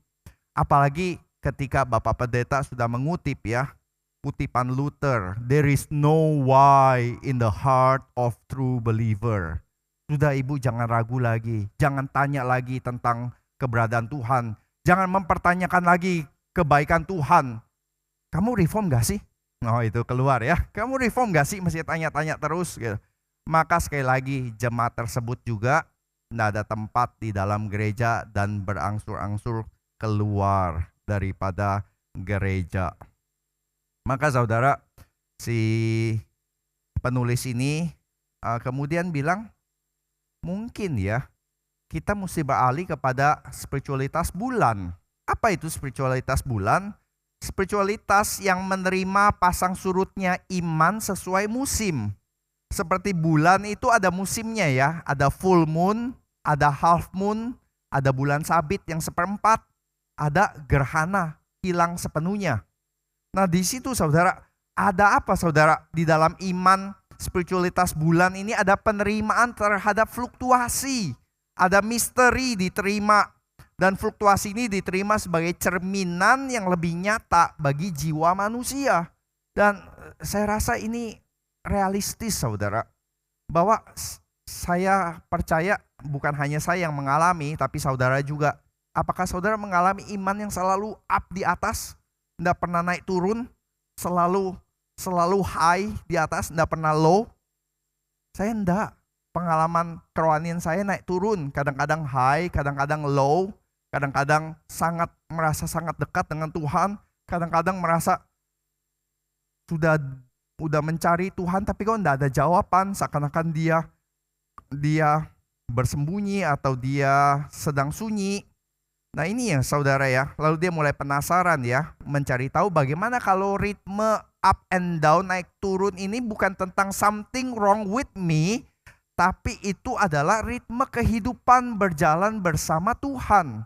Speaker 1: Apalagi ketika Bapak Pendeta sudah mengutip ya, kutipan Luther, there is no why in the heart of true believer. Sudah ibu jangan ragu lagi, jangan tanya lagi tentang keberadaan Tuhan, jangan mempertanyakan lagi kebaikan Tuhan. Kamu reform gak sih? Oh itu keluar ya. Kamu reform gak sih? Masih tanya-tanya terus gitu. Maka sekali lagi jemaat tersebut juga tidak ada tempat di dalam gereja dan berangsur-angsur keluar daripada gereja. Maka saudara, si penulis ini kemudian bilang, mungkin ya kita mesti beralih kepada spiritualitas bulan. Apa itu spiritualitas bulan? Spiritualitas yang menerima pasang surutnya iman sesuai musim. Seperti bulan itu ada musimnya ya, ada full moon, ada half moon, ada bulan sabit yang seperempat, ada gerhana hilang sepenuhnya. Nah di situ saudara, ada apa saudara? Di dalam iman spiritualitas bulan ini ada penerimaan terhadap fluktuasi. Ada misteri diterima. Dan fluktuasi ini diterima sebagai cerminan yang lebih nyata bagi jiwa manusia. Dan saya rasa ini realistis saudara. Bahwa saya percaya bukan hanya saya yang mengalami, tapi saudara juga. Apakah saudara mengalami iman yang selalu up di atas? Tidak pernah naik turun? Selalu high di atas, tidak pernah low? Saya enggak. Pengalaman kerohanian saya naik turun. Kadang-kadang high, kadang-kadang low. Kadang-kadang merasa sangat dekat dengan Tuhan. Kadang-kadang merasa udah mencari Tuhan tapi kok enggak ada jawaban. Seakan-akan dia bersembunyi atau dia sedang sunyi. Nah ini ya saudara ya. Lalu dia mulai penasaran ya. Mencari tahu bagaimana kalau ritme up and down, naik turun ini bukan tentang something wrong with me. Tapi itu adalah ritme kehidupan berjalan bersama Tuhan.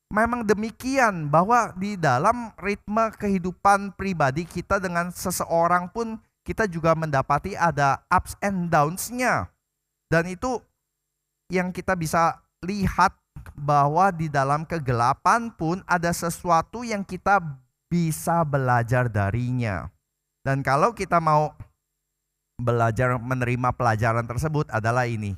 Speaker 1: Memang demikian bahwa di dalam ritme kehidupan pribadi kita dengan seseorang pun kita juga mendapati ada ups and downs-nya. Dan itu yang kita bisa lihat bahwa di dalam kegelapan pun ada sesuatu yang kita bisa belajar darinya. Dan kalau kita mau belajar menerima pelajaran tersebut adalah ini.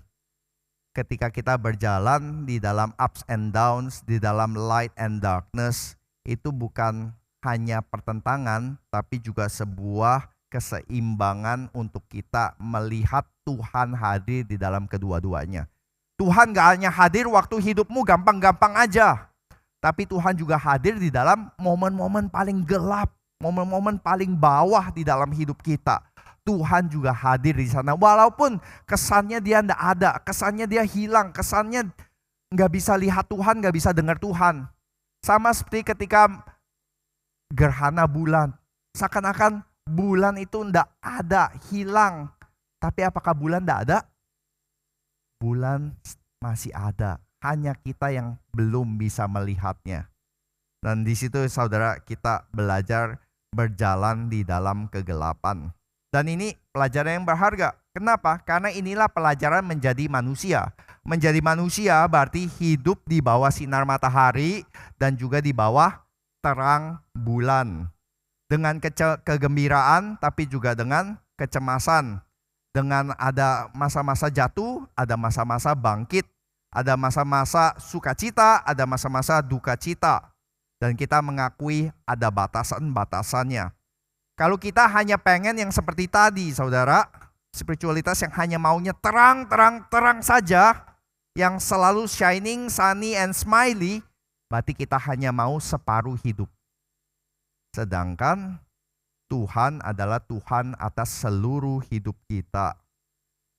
Speaker 1: Ketika kita berjalan di dalam ups and downs, di dalam light and darkness, itu bukan hanya pertentangan, tapi juga sebuah keseimbangan untuk kita melihat Tuhan hadir di dalam kedua-duanya. Tuhan gak hanya hadir waktu hidupmu gampang-gampang aja, tapi Tuhan juga hadir di dalam momen-momen paling gelap, momen-momen paling bawah di dalam hidup kita. Tuhan juga hadir di sana. Walaupun kesannya dia tidak ada, kesannya dia hilang, kesannya nggak bisa lihat Tuhan, nggak bisa dengar Tuhan. Sama seperti ketika gerhana bulan, seakan-akan bulan itu tidak ada, hilang. Tapi apakah bulan tidak ada? Bulan masih ada, hanya kita yang belum bisa melihatnya. Dan di situ saudara kita belajar berjalan di dalam kegelapan. Dan ini pelajaran yang berharga. Kenapa? Karena inilah pelajaran menjadi manusia. Menjadi manusia berarti hidup di bawah sinar matahari dan juga di bawah terang bulan. Dengan kegembiraan tapi juga dengan kecemasan. Dengan ada masa-masa jatuh, ada masa-masa bangkit. Ada masa-masa sukacita, ada masa-masa duka cita. Dan kita mengakui ada batasan-batasannya. Kalau kita hanya pengen yang seperti tadi saudara, spiritualitas yang hanya maunya terang saja, yang selalu shining, sunny and smiley, berarti kita hanya mau separuh hidup. Sedangkan Tuhan adalah Tuhan atas seluruh hidup kita.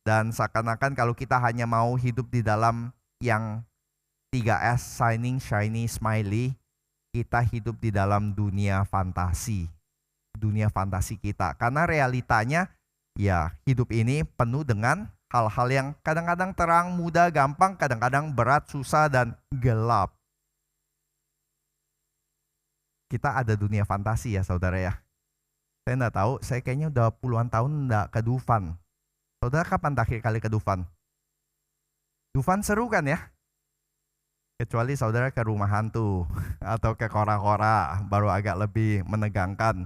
Speaker 1: Dan seakan-akan kalau kita hanya mau hidup di dalam yang 3S, shining, shiny, smiley, kita hidup di dalam dunia fantasi. Dunia fantasi kita. Karena realitanya ya hidup ini penuh dengan hal-hal yang kadang-kadang terang, mudah, gampang, kadang-kadang berat, susah, dan gelap. Kita ada dunia fantasi ya saudara ya. Saya enggak tahu, saya kayaknya udah puluhan tahun enggak ke Dufan. Saudara kapan terakhir kali ke Dufan? Dufan seru kan ya? Kecuali saudara ke rumah hantu atau ke kora-kora, baru agak lebih menegangkan.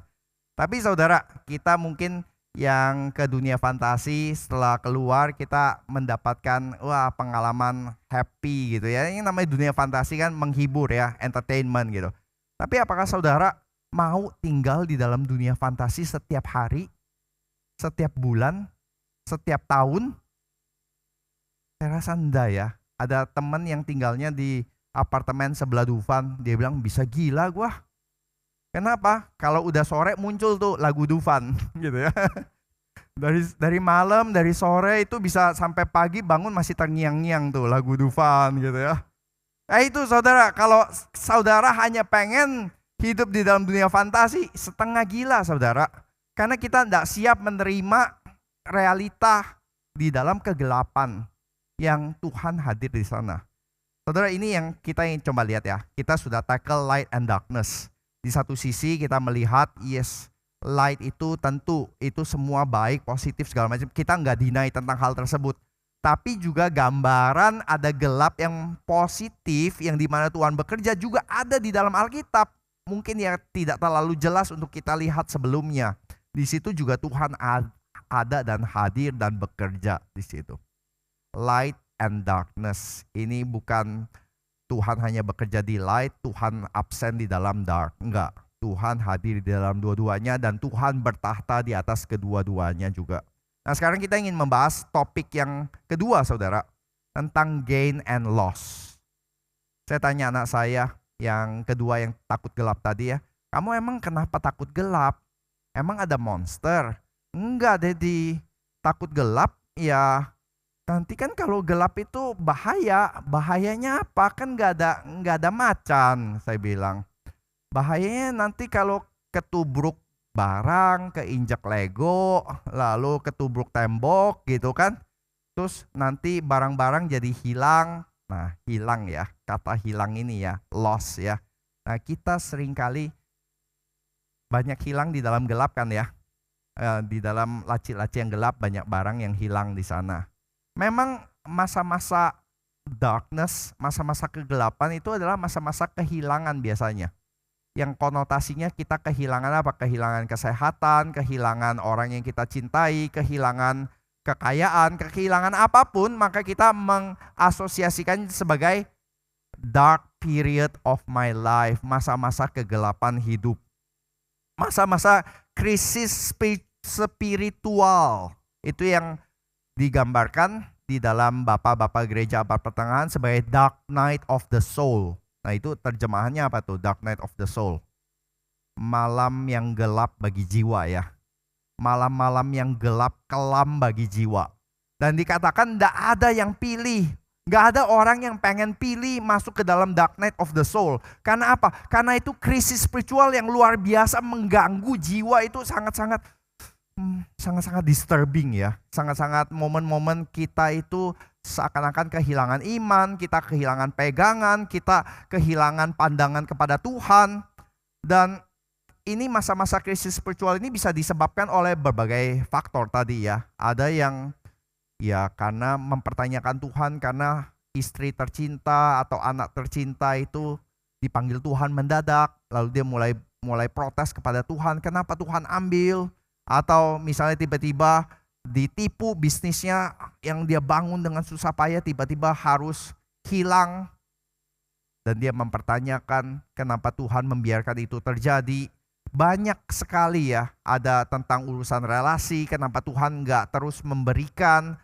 Speaker 1: Tapi saudara, kita mungkin yang ke dunia fantasi setelah keluar kita mendapatkan pengalaman happy gitu ya. Ini namanya dunia fantasi kan menghibur ya, entertainment gitu. Tapi apakah saudara mau tinggal di dalam dunia fantasi setiap hari, setiap bulan, setiap tahun? Saya rasa enggak ya. Ada teman yang tinggalnya di apartemen sebelah Dufan, dia bilang bisa gila gua. Kenapa? Kalau udah sore muncul tuh lagu Dufan gitu ya. Dari malam, dari sore itu bisa sampai pagi bangun masih terngiang-ngiang tuh lagu Dufan gitu ya. Itu saudara, kalau saudara hanya pengen hidup di dalam dunia fantasi, setengah gila saudara. Karena kita tidak siap menerima realita di dalam kegelapan yang Tuhan hadir di sana. Saudara, ini yang kita ingin coba lihat ya. Kita sudah tackle light and darkness. Di satu sisi kita melihat, yes, light itu tentu itu semua baik, positif segala macam. Kita nggak deny tentang hal tersebut. Tapi juga gambaran ada gelap yang positif yang dimana Tuhan bekerja juga ada di dalam Alkitab. Mungkin ya tidak terlalu jelas untuk kita lihat sebelumnya. Di situ juga Tuhan ada dan hadir dan bekerja di situ. Light and darkness. Ini bukan Tuhan hanya bekerja di light, Tuhan absen di dalam dark. Enggak. Tuhan hadir di dalam dua-duanya dan Tuhan bertahta di atas kedua-duanya juga. Nah, sekarang kita ingin membahas topik yang kedua, saudara, tentang gain and loss. Saya tanya anak saya yang kedua yang takut gelap tadi ya, kamu emang kenapa takut gelap? Emang ada monster? Enggak, Dedi. Takut gelap ya nanti kan kalau gelap itu bahaya. Bahayanya apa? Kan enggak ada macan, saya bilang. Bahayanya nanti kalau ketubruk barang, keinjak Lego, lalu ketubruk tembok gitu kan. Terus nanti barang-barang jadi hilang. Nah, hilang ya, kata hilang ini ya, loss ya. Nah, kita seringkali banyak hilang di dalam gelap kan ya. Di dalam laci-laci yang gelap banyak barang yang hilang di sana. Memang masa-masa darkness, masa-masa kegelapan itu adalah masa-masa kehilangan biasanya. Yang konotasinya kita kehilangan apa? Kehilangan kesehatan, kehilangan orang yang kita cintai, kehilangan kekayaan, kehilangan apapun, maka kita mengasosiasikan sebagai dark period of my life, masa-masa kegelapan hidup. Masa-masa krisis spiritual, itu yang digambarkan di dalam bapak-bapak gereja abad pertengahan sebagai dark night of the soul. Nah, itu terjemahannya apa tuh? Dark night of the soul. Malam yang gelap bagi jiwa ya. Malam-malam yang gelap kelam bagi jiwa. Dan dikatakan tidak ada yang pilih. Nggak ada orang yang pengen pilih masuk ke dalam dark night of the soul. Karena apa? Karena itu krisis spiritual yang luar biasa mengganggu jiwa, itu sangat-sangat disturbing ya. Sangat-sangat momen-momen kita itu seakan-akan kehilangan iman, kita kehilangan pegangan, kita kehilangan pandangan kepada Tuhan. Dan ini masa-masa krisis spiritual ini bisa disebabkan oleh berbagai faktor tadi ya. Ada yang ya karena mempertanyakan Tuhan, karena istri tercinta atau anak tercinta itu dipanggil Tuhan mendadak, lalu dia mulai protes kepada Tuhan, kenapa Tuhan ambil? Atau misalnya tiba-tiba ditipu bisnisnya yang dia bangun dengan susah payah tiba-tiba harus hilang. Dan dia mempertanyakan kenapa Tuhan membiarkan itu terjadi. Banyak sekali ya, ada tentang urusan relasi, kenapa Tuhan enggak terus memberikan.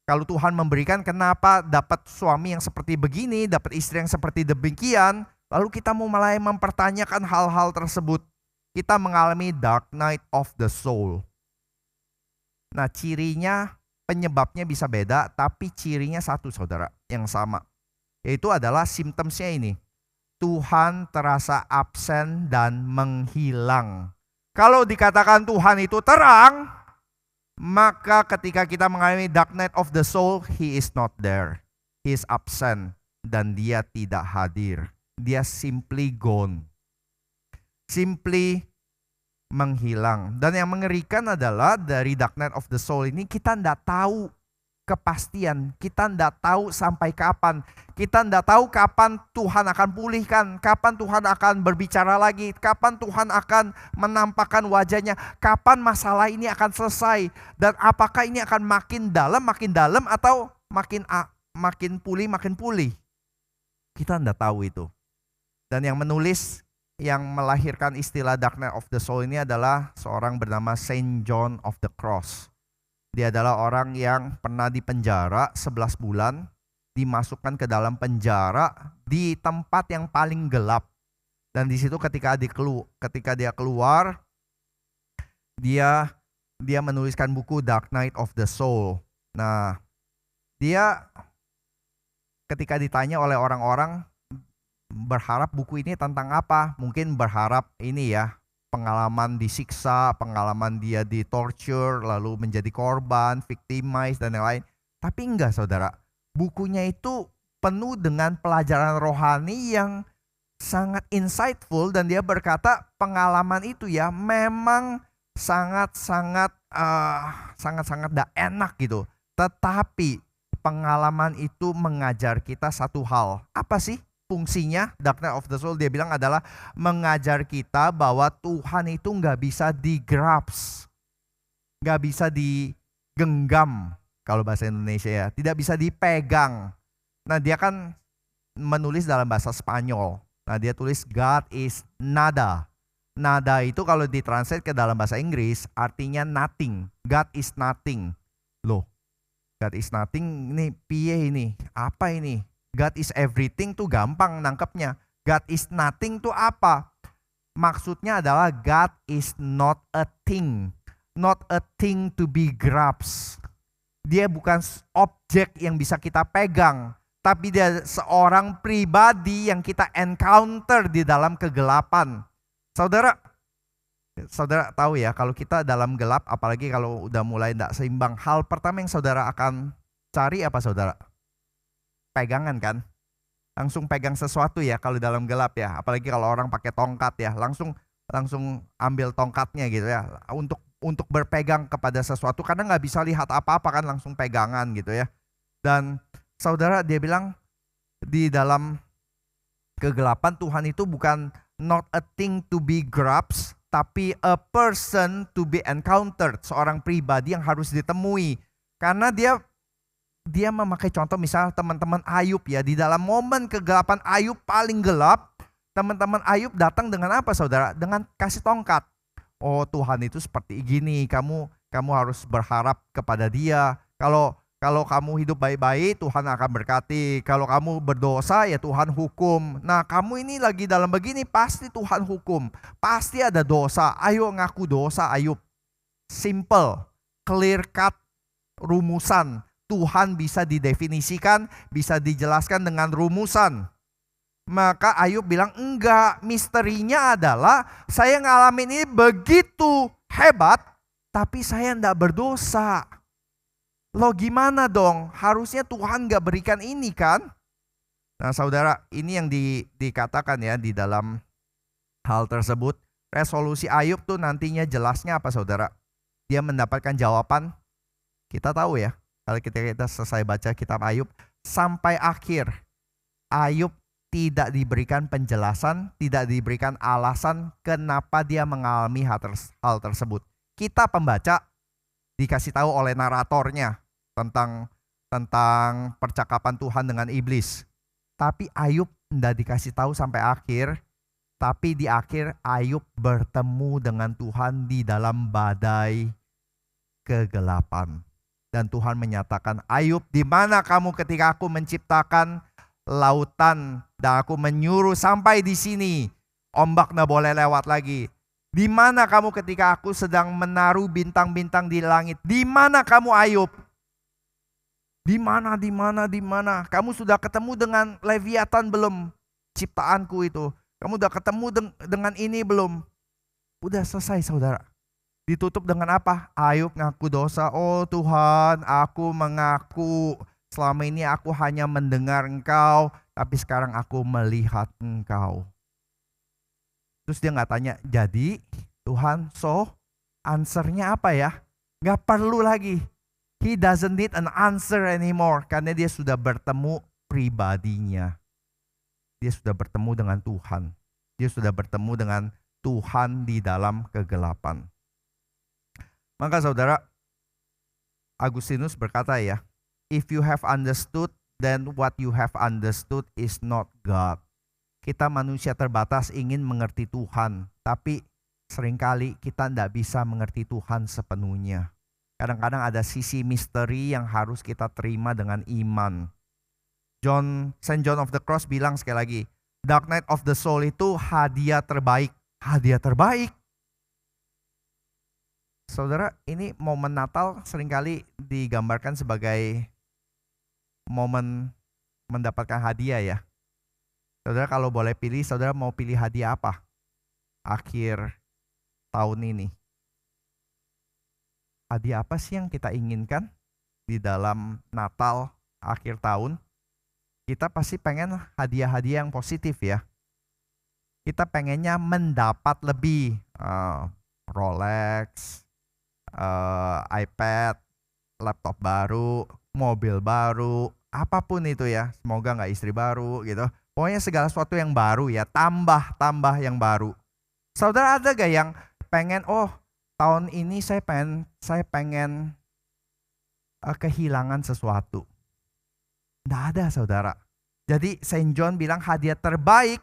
Speaker 1: Kalau Tuhan memberikan, kenapa dapat suami yang seperti begini, dapat istri yang seperti demikian. Lalu kita mulai mempertanyakan hal-hal tersebut. Kita mengalami dark night of the soul. Nah, cirinya, penyebabnya bisa beda, tapi cirinya satu saudara, yang sama. Yaitu adalah simptomsnya ini. Tuhan terasa absen dan menghilang. Kalau dikatakan Tuhan itu terang, maka ketika kita mengalami dark night of the soul, He is not there. He is absent dan Dia tidak hadir. Dia simply gone. Simply menghilang. Dan yang mengerikan adalah dari dark night of the soul ini kita tidak tahu kepastian. Kita tidak tahu sampai kapan. Kita tidak tahu kapan Tuhan akan pulihkan. Kapan Tuhan akan berbicara lagi. Kapan Tuhan akan menampakkan wajahnya. Kapan masalah ini akan selesai. Dan apakah ini akan makin dalam atau makin pulih. Kita tidak tahu itu. Dan yang menulis, yang melahirkan istilah dark night of the soul ini adalah seorang bernama Saint John of the Cross. Dia adalah orang yang pernah dipenjara 11 bulan, dimasukkan ke dalam penjara di tempat yang paling gelap. Dan di situ ketika dia keluar, dia menuliskan buku Dark Night of the Soul. Nah, dia ketika ditanya oleh orang-orang berharap buku ini tentang apa? Mungkin berharap ini ya, pengalaman disiksa, pengalaman dia di torture, lalu menjadi korban, victimize dan yang lain. Tapi enggak saudara, bukunya itu penuh dengan pelajaran rohani yang sangat insightful, dan dia berkata pengalaman itu ya memang sangat-sangat tidak enak gitu. Tetapi pengalaman itu mengajar kita satu hal. Apa sih fungsinya? Dark Night of the Soul dia bilang adalah mengajar kita bahwa Tuhan itu nggak bisa digrasp, nggak bisa digenggam kalau bahasa Indonesia ya, tidak bisa dipegang. Nah dia kan menulis dalam bahasa Spanyol. Nah dia tulis God is nada. Nada itu kalau ditranslate ke dalam bahasa Inggris artinya nothing. God is nothing. Loh, God is nothing ini piye ini? Apa ini? God is everything tuh gampang nangkepnya. God is nothing tuh apa? Maksudnya adalah God is not a thing. Not a thing to be grasped. Dia bukan objek yang bisa kita pegang, tapi dia seorang pribadi yang kita encounter di dalam kegelapan. Saudara tahu ya, kalau kita dalam gelap, apalagi kalau udah mulai tidak seimbang, hal pertama yang saudara akan cari apa saudara? Pegangan kan? Langsung pegang sesuatu ya kalau dalam gelap ya, apalagi kalau orang pakai tongkat ya, langsung ambil tongkatnya gitu ya, untuk berpegang kepada sesuatu, karena nggak bisa lihat apa-apa kan, langsung pegangan gitu ya. Dan saudara dia bilang di dalam kegelapan Tuhan itu bukan not a thing to be grasped, tapi a person to be encountered, seorang pribadi yang harus ditemui. Karena dia memakai contoh misal teman-teman Ayub ya, di dalam momen kegelapan Ayub paling gelap, teman-teman Ayub datang dengan apa saudara? Dengan kasih tongkat. Oh Tuhan itu seperti gini, kamu harus berharap kepada Dia. Kalau kamu hidup baik-baik, Tuhan akan berkati. Kalau kamu berdosa, ya Tuhan hukum. Nah kamu ini lagi dalam begini, pasti Tuhan hukum. Pasti ada dosa, ayo ngaku dosa Ayub. Simple, clear cut rumusan. Tuhan bisa didefinisikan, bisa dijelaskan dengan rumusan. Maka Ayub bilang enggak, misterinya adalah saya ngalamin ini begitu hebat, tapi saya enggak berdosa. Loh gimana dong? Harusnya Tuhan enggak berikan ini kan? Nah saudara, ini yang dikatakan ya di dalam hal tersebut. Resolusi Ayub tuh nantinya jelasnya apa saudara? Dia mendapatkan jawaban. Kita tahu ya, kalau kita selesai baca kitab Ayub, sampai akhir Ayub tidak diberikan penjelasan, tidak diberikan alasan kenapa dia mengalami hal tersebut. Kita pembaca dikasih tahu oleh naratornya tentang percakapan Tuhan dengan iblis. Tapi Ayub tidak dikasih tahu sampai akhir. Tapi di akhir Ayub bertemu dengan Tuhan di dalam badai kegelapan. Dan Tuhan menyatakan, Ayub, di mana kamu ketika aku menciptakan lautan dan aku menyuruh sampai di sini, ombak tidak boleh lewat lagi. Di mana kamu ketika aku sedang menaruh bintang-bintang di langit? Di mana kamu Ayub? Di mana? Kamu sudah ketemu dengan Leviathan belum? Ciptaanku itu. Kamu sudah ketemu dengan ini belum? Udah selesai saudara. Ditutup dengan apa? Ayub ngaku dosa. Oh Tuhan, aku mengaku selama ini aku hanya mendengar Engkau, tapi sekarang aku melihat Engkau. Terus dia nggak tanya, jadi Tuhan, so answernya apa ya? Nggak perlu lagi. He doesn't need an answer anymore, karena dia sudah bertemu pribadinya. Dia sudah bertemu dengan Tuhan. Dia sudah bertemu dengan Tuhan di dalam kegelapan. Maka saudara, Agustinus berkata ya, if you have understood, then what you have understood is not God. Kita manusia terbatas ingin mengerti Tuhan, tapi seringkali kita tidak bisa mengerti Tuhan sepenuhnya. Kadang-kadang ada sisi misteri yang harus kita terima dengan iman. Saint John of the Cross bilang sekali lagi, Dark Night of the Soul itu hadiah terbaik. Hadiah terbaik. Saudara, ini momen Natal seringkali digambarkan sebagai momen mendapatkan hadiah ya. Saudara kalau boleh pilih, saudara mau pilih hadiah apa? Akhir tahun ini. Hadiah apa sih yang kita inginkan di dalam Natal akhir tahun? Kita pasti pengen hadiah-hadiah yang positif ya. Kita pengennya mendapat lebih, Rolex, iPad, laptop baru, mobil baru, apapun itu ya. Semoga nggak istri baru gitu. Pokoknya segala sesuatu yang baru ya, tambah yang baru. Saudara ada gak yang pengen, tahun ini saya pengen kehilangan sesuatu? Nggak ada saudara. Jadi Saint John bilang hadiah terbaik,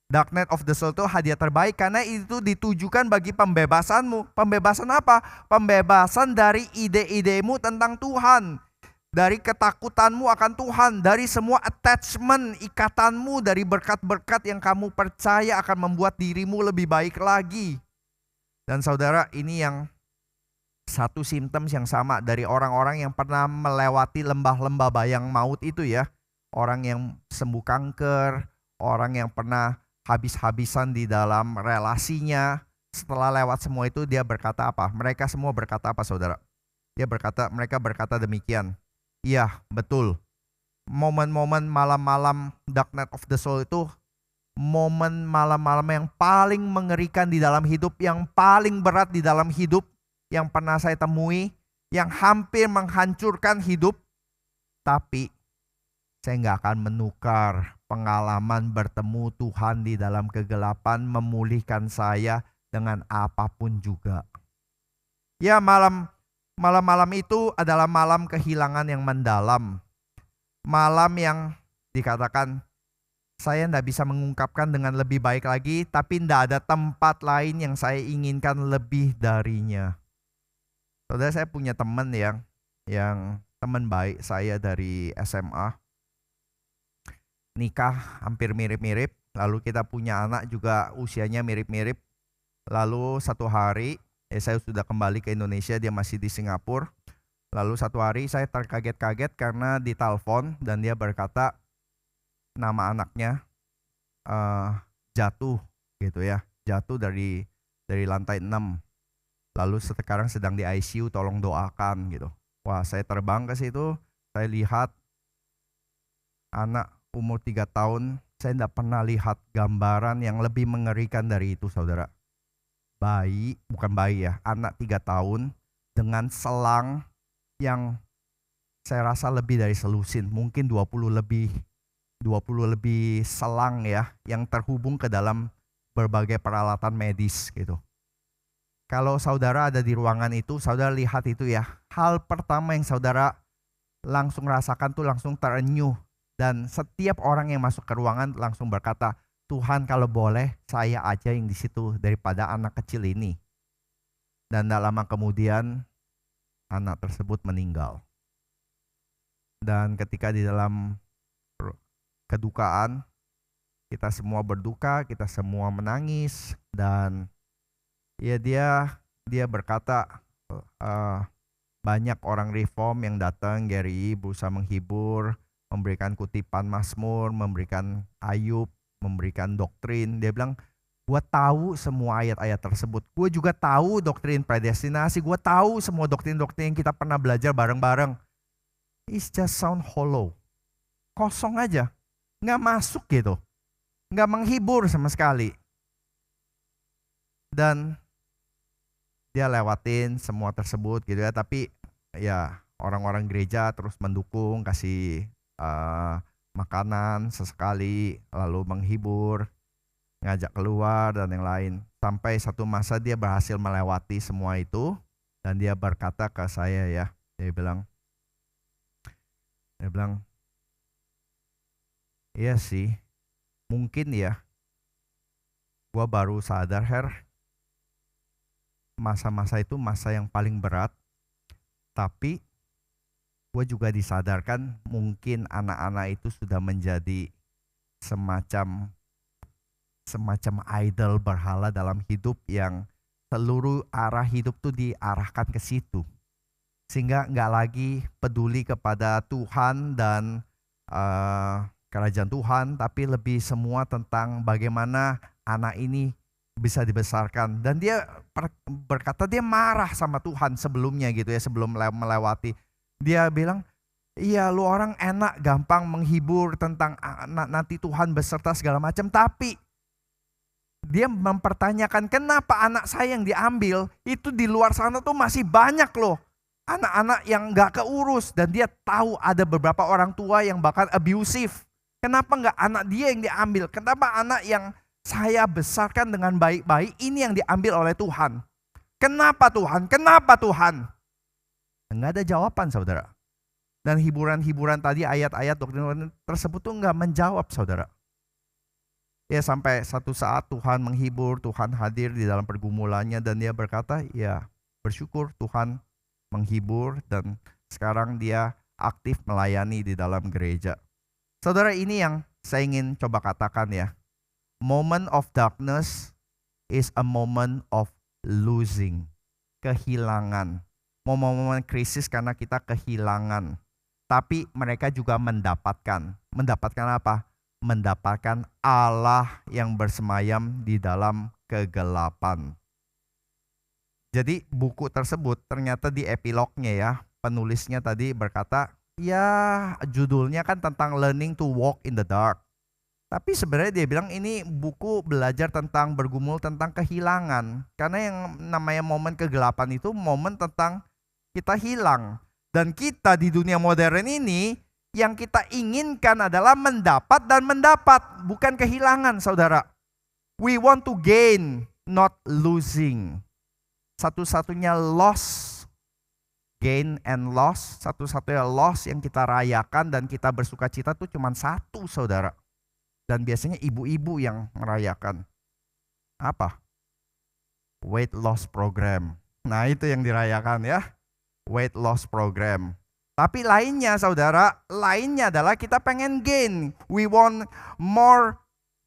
Speaker 1: Dark Night of the Soul itu hadiah terbaik karena itu ditujukan bagi pembebasanmu. Pembebasan apa? Pembebasan dari ide-idemu tentang Tuhan. Dari ketakutanmu akan Tuhan, dari semua attachment, ikatanmu, dari berkat-berkat yang kamu percaya akan membuat dirimu lebih baik lagi. Dan saudara, ini yang satu simptom yang sama dari orang-orang yang pernah melewati lembah-lembah bayang maut itu ya. Orang yang sembuh kanker, orang yang pernah habis-habisan di dalam relasinya. Setelah lewat semua itu dia berkata apa? Mereka semua berkata apa saudara? Mereka berkata demikian. Iya, betul. Momen-momen malam-malam Dark Night of the Soul itu momen malam-malam yang paling mengerikan di dalam hidup, yang paling berat di dalam hidup yang pernah saya temui, yang hampir menghancurkan hidup. Tapi saya nggak akan menukar pengalaman bertemu Tuhan di dalam kegelapan memulihkan saya dengan apapun juga. Ya, malam-malam itu adalah malam kehilangan yang mendalam. Malam yang dikatakan saya tidak bisa mengungkapkan dengan lebih baik lagi, tapi tidak ada tempat lain yang saya inginkan lebih darinya. Saudara, saya punya teman yang teman baik saya dari SMA. Nikah hampir mirip-mirip, lalu kita punya anak juga usianya mirip-mirip. Lalu satu hari, saya sudah kembali ke Indonesia, dia masih di Singapura. Lalu satu hari saya terkaget-kaget karena ditelepon dan dia berkata nama anaknya jatuh gitu ya, jatuh dari lantai 6. Lalu sekarang sedang di ICU, tolong doakan gitu. Wah, saya terbang ke situ, saya lihat anak umur 3 tahun, saya tidak pernah lihat gambaran yang lebih mengerikan dari itu saudara. Bukan bayi ya, anak 3 tahun dengan selang yang saya rasa lebih dari selusin, mungkin 20 lebih selang ya, yang terhubung ke dalam berbagai peralatan medis gitu. Kalau saudara ada di ruangan itu, saudara lihat itu ya, hal pertama yang saudara langsung rasakan tuh langsung terenyuh. Dan setiap orang yang masuk ke ruangan langsung berkata, Tuhan kalau boleh saya aja yang di situ daripada anak kecil ini. Dan tak lama kemudian anak tersebut meninggal. Dan ketika di dalam kedukaan, kita semua berduka, kita semua menangis. Dan ya dia berkata, banyak orang reform yang datang, Gary berusaha menghibur, memberikan kutipan Mazmur, memberikan Ayub, memberikan doktrin. Dia bilang, gue tahu semua ayat-ayat tersebut. Gue juga tahu doktrin predestinasi. Gue tahu semua doktrin-doktrin yang kita pernah belajar bareng-bareng. It's just sound hollow. Kosong aja. Nggak masuk gitu. Nggak menghibur sama sekali. Dan dia lewatin semua tersebut gitu ya. Tapi ya orang-orang gereja terus mendukung, kasih makanan sesekali, lalu menghibur, ngajak keluar dan yang lain. Sampai satu masa dia berhasil melewati semua itu dan dia berkata ke saya ya, dia bilang, iya sih, mungkin ya, gua baru sadar masa-masa itu masa yang paling berat, tapi gue juga disadarkan mungkin anak-anak itu sudah menjadi semacam idol berhala dalam hidup yang seluruh arah hidup tuh diarahkan ke situ. Sehingga nggak lagi peduli kepada Tuhan dan kerajaan Tuhan, tapi lebih semua tentang bagaimana anak ini bisa dibesarkan. Dan dia berkata dia marah sama Tuhan sebelumnya gitu ya, sebelum melewati. Dia bilang, iya lu orang enak gampang menghibur tentang nanti Tuhan beserta segala macam. Tapi dia mempertanyakan kenapa anak saya yang diambil itu di luar sana tuh masih banyak loh. Anak-anak yang gak keurus. Dan dia tahu ada beberapa orang tua yang bahkan abusive. Kenapa gak anak dia yang diambil? Kenapa anak yang saya besarkan dengan baik-baik ini yang diambil oleh Tuhan? Kenapa Tuhan? Kenapa Tuhan? Gak ada jawaban saudara. Dan hiburan-hiburan tadi ayat-ayat doktrin tersebut tuh gak menjawab saudara. Ya sampai satu saat Tuhan menghibur, Tuhan hadir di dalam pergumulannya dan dia berkata, ya bersyukur Tuhan menghibur dan sekarang dia aktif melayani di dalam gereja. Saudara, ini yang saya ingin coba katakan ya. Moment of darkness is a moment of losing. Kehilangan. Momen-momen krisis karena kita kehilangan. Tapi mereka juga mendapatkan. Mendapatkan apa? Mendapatkan Allah yang bersemayam di dalam kegelapan. Jadi buku tersebut ternyata di epilognya ya, penulisnya tadi berkata, ya judulnya kan tentang learning to walk in the dark. Tapi sebenarnya dia bilang ini buku belajar tentang bergumul tentang kehilangan. Karena yang namanya momen kegelapan itu momen tentang kita hilang. Dan kita di dunia modern ini yang kita inginkan adalah mendapat dan mendapat, bukan kehilangan saudara. We want to gain, not losing. Satu-satunya loss, gain and loss, satu-satunya loss yang kita rayakan dan kita bersuka cita itu cuma satu saudara. Dan biasanya ibu-ibu yang merayakan. Apa? Weight loss program. Nah itu yang dirayakan ya. Weight loss program. Tapi lainnya saudara, lainnya adalah kita pengen gain. We want more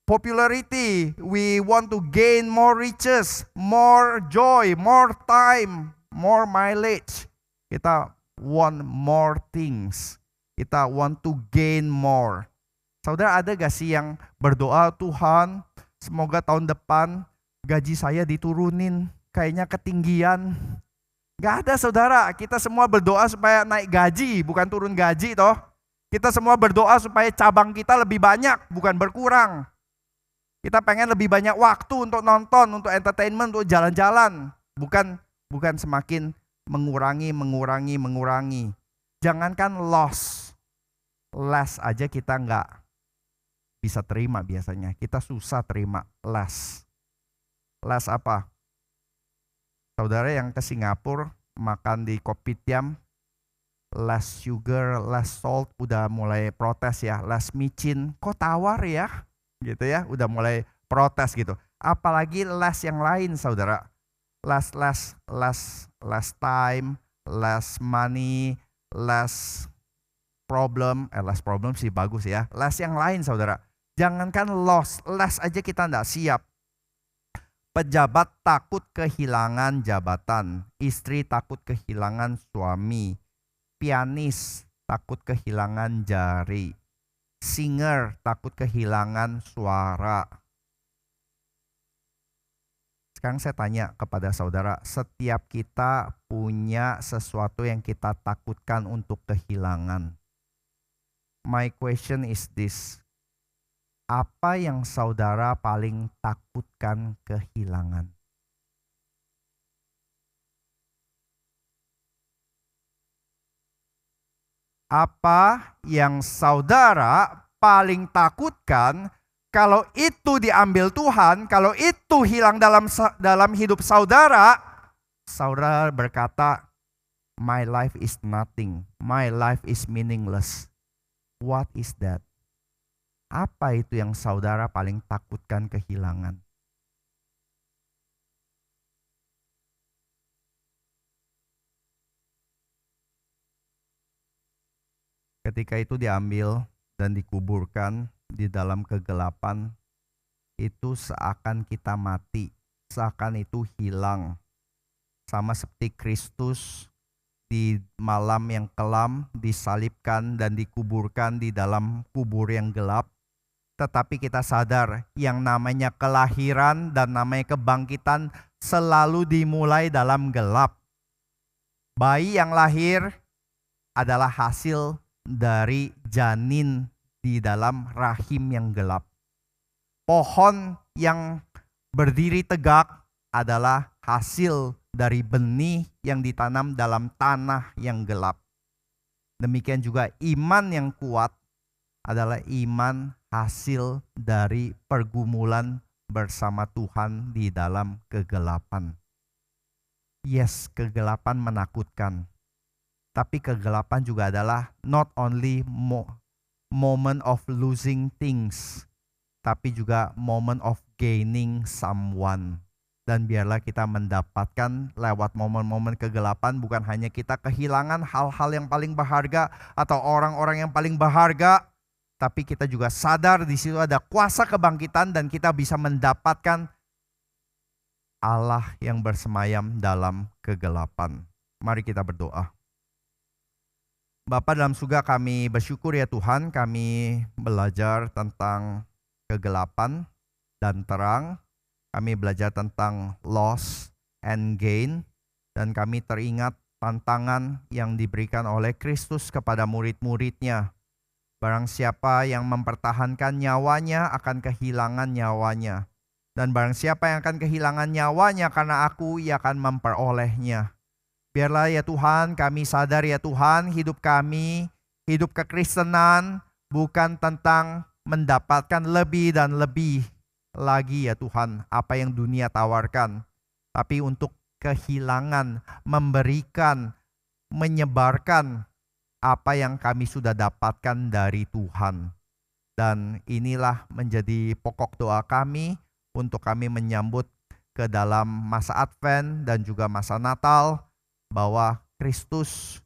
Speaker 1: popularity, we want to gain more riches, more joy, more time, more mileage. Kita want more things. Kita want to gain more. Saudara, ada gak sih yang berdoa, Tuhan semoga tahun depan gaji saya diturunin, kayaknya ketinggian. Gak ada saudara, kita semua berdoa supaya naik gaji, bukan turun gaji toh. Kita semua berdoa supaya cabang kita lebih banyak, bukan berkurang. Kita pengen lebih banyak waktu untuk nonton, untuk entertainment, untuk jalan-jalan. Bukan semakin mengurangi. Jangankan loss, less aja kita nggak bisa terima biasanya. Kita susah terima less. Less apa? Saudara yang ke Singapura makan di kopitiam, less sugar, less salt, udah mulai protes ya. Less micin, kok tawar ya? Gitu ya, udah mulai protes gitu. Apalagi less yang lain saudara. Less time, less money, less problem. Less problem sih bagus ya. Less yang lain saudara. Jangankan loss, less aja kita enggak siap. Pejabat takut kehilangan jabatan. Istri takut kehilangan suami. Pianis takut kehilangan jari. Singer takut kehilangan suara. Sekarang saya tanya kepada saudara, setiap kita punya sesuatu yang kita takutkan untuk kehilangan. My question is this. Apa yang saudara paling takutkan kehilangan? Apa yang saudara paling takutkan kalau itu diambil Tuhan, kalau itu hilang dalam hidup saudara, saudara berkata, my life is nothing, my life is meaningless. What is that? Apa itu yang saudara paling takutkan kehilangan? Ketika itu diambil dan dikuburkan di dalam kegelapan, itu seakan kita mati, seakan itu hilang. Sama seperti Kristus di malam yang kelam disalibkan dan dikuburkan di dalam kubur yang gelap. Tetapi kita sadar yang namanya kelahiran dan namanya kebangkitan selalu dimulai dalam gelap. Bayi yang lahir adalah hasil dari janin di dalam rahim yang gelap. Pohon yang berdiri tegak adalah hasil dari benih yang ditanam dalam tanah yang gelap. Demikian juga iman yang kuat adalah iman hasil dari pergumulan bersama Tuhan di dalam kegelapan. Yes, kegelapan menakutkan. Tapi kegelapan juga adalah not only moment of losing things, tapi juga moment of gaining someone. Dan biarlah kita mendapatkan lewat momen-momen kegelapan bukan hanya kita kehilangan hal-hal yang paling berharga atau orang-orang yang paling berharga, tapi kita juga sadar di situ ada kuasa kebangkitan dan kita bisa mendapatkan Allah yang bersemayam dalam kegelapan. Mari kita berdoa. Bapa dalam surga, kami bersyukur ya Tuhan, kami belajar tentang kegelapan dan terang. Kami belajar tentang loss and gain. Dan kami teringat tantangan yang diberikan oleh Kristus kepada murid-muridnya. Barang siapa yang mempertahankan nyawanya akan kehilangan nyawanya. Dan barang siapa yang akan kehilangan nyawanya karena aku, ia akan memperolehnya. Biarlah ya Tuhan, kami sadar ya Tuhan, hidup kami, hidup kekristenan bukan tentang mendapatkan lebih dan lebih lagi ya Tuhan, apa yang dunia tawarkan. Tapi untuk kehilangan, memberikan, menyebarkan apa yang kami sudah dapatkan dari Tuhan. Dan inilah menjadi pokok doa kami untuk kami menyambut ke dalam masa Advent dan juga masa Natal, bahwa Kristus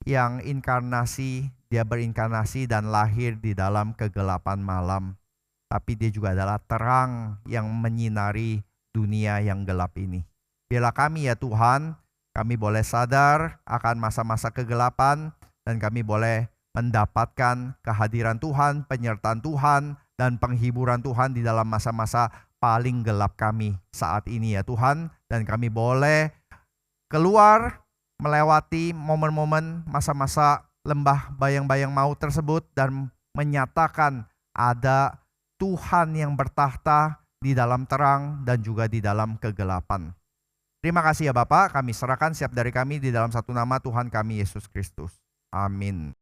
Speaker 1: yang inkarnasi, dia berinkarnasi dan lahir di dalam kegelapan malam. Tapi dia juga adalah terang yang menyinari dunia yang gelap ini. Biarlah kami ya Tuhan, kami boleh sadar akan masa-masa kegelapan dan kami boleh mendapatkan kehadiran Tuhan, penyertaan Tuhan, dan penghiburan Tuhan di dalam masa-masa paling gelap kami saat ini ya Tuhan. Dan kami boleh keluar melewati momen-momen masa-masa lembah bayang-bayang maut tersebut dan menyatakan ada Tuhan yang bertahta di dalam terang dan juga di dalam kegelapan. Terima kasih ya Bapak, kami serahkan setiap dari kami di dalam satu nama Tuhan kami Yesus Kristus. Amin.